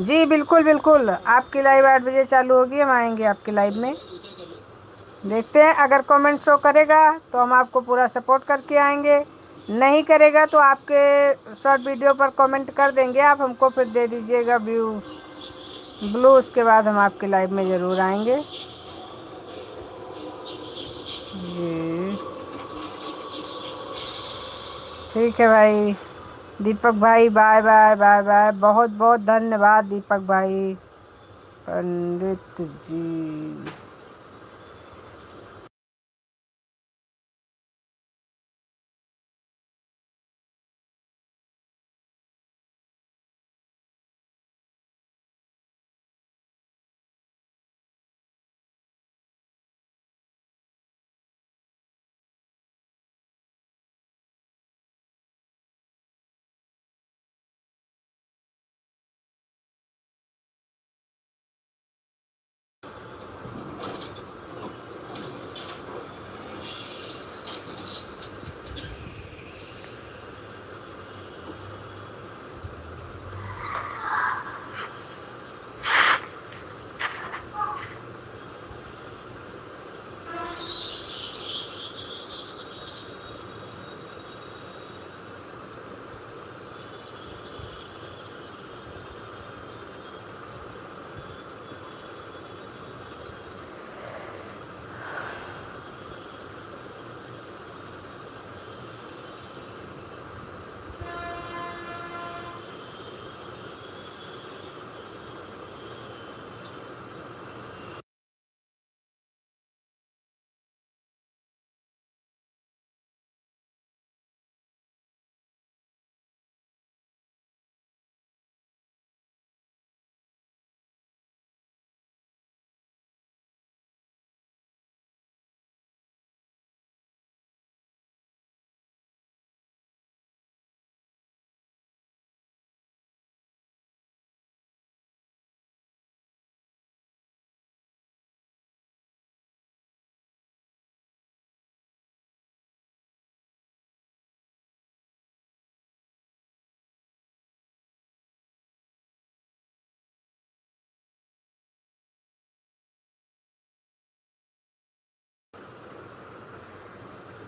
जी बिल्कुल बिल्कुल, आपकी लाइव 8 बजे चालू होगी, हम आएंगे आपकी लाइव में। देखते हैं, अगर कमेंट शो करेगा तो हम आपको पूरा सपोर्ट करके आएंगे, नहीं करेगा तो आपके शॉर्ट वीडियो पर कमेंट कर देंगे आप हमको, फिर दे दीजिएगा व्यू ब्लू, उसके बाद हम आपके लाइव में ज़रूर आएंगे जी। ठीक है भाई, दीपक भाई बाय बाय बाय बाय। बहुत बहुत धन्यवाद दीपक भाई, पंडित जी।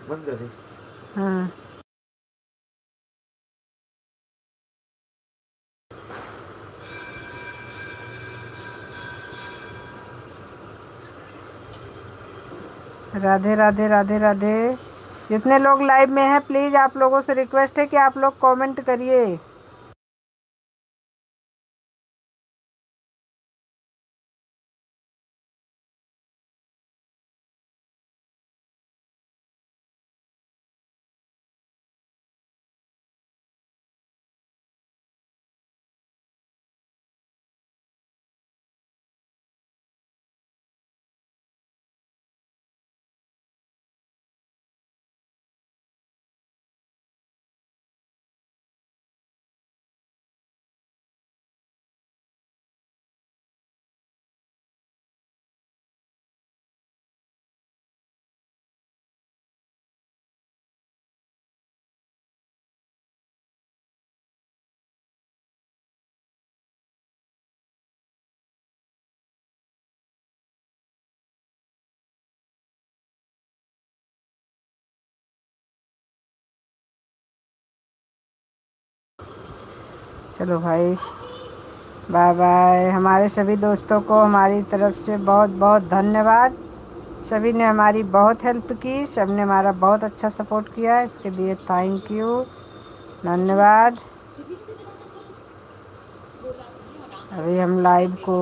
बंद कर दे। हाँ राधे राधे राधे राधे। जितने लोग लाइव में हैं प्लीज़ आप लोगों से रिक्वेस्ट है कि आप लोग कमेंट करिए। चलो भाई बाय बाय। हमारे सभी दोस्तों को हमारी तरफ से बहुत बहुत धन्यवाद। सभी ने हमारी बहुत हेल्प की, सब ने हमारा बहुत अच्छा सपोर्ट किया, इसके लिए थैंक यू, धन्यवाद। अभी हम लाइव को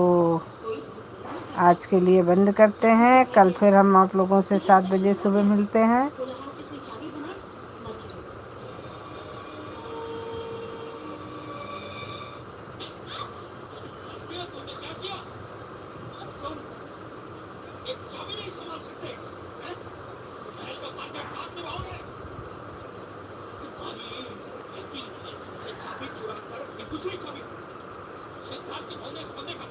आज के लिए बंद करते हैं। कल फिर हम आप लोगों से 7 बजे सुबह मिलते हैं। एक चाबी नहीं संभाल सकते हैं? महल का बादशाह हाथ में रहोगे? चाबी चुरा कर दूसरी चाबी सिद्धार्थ होने सोने का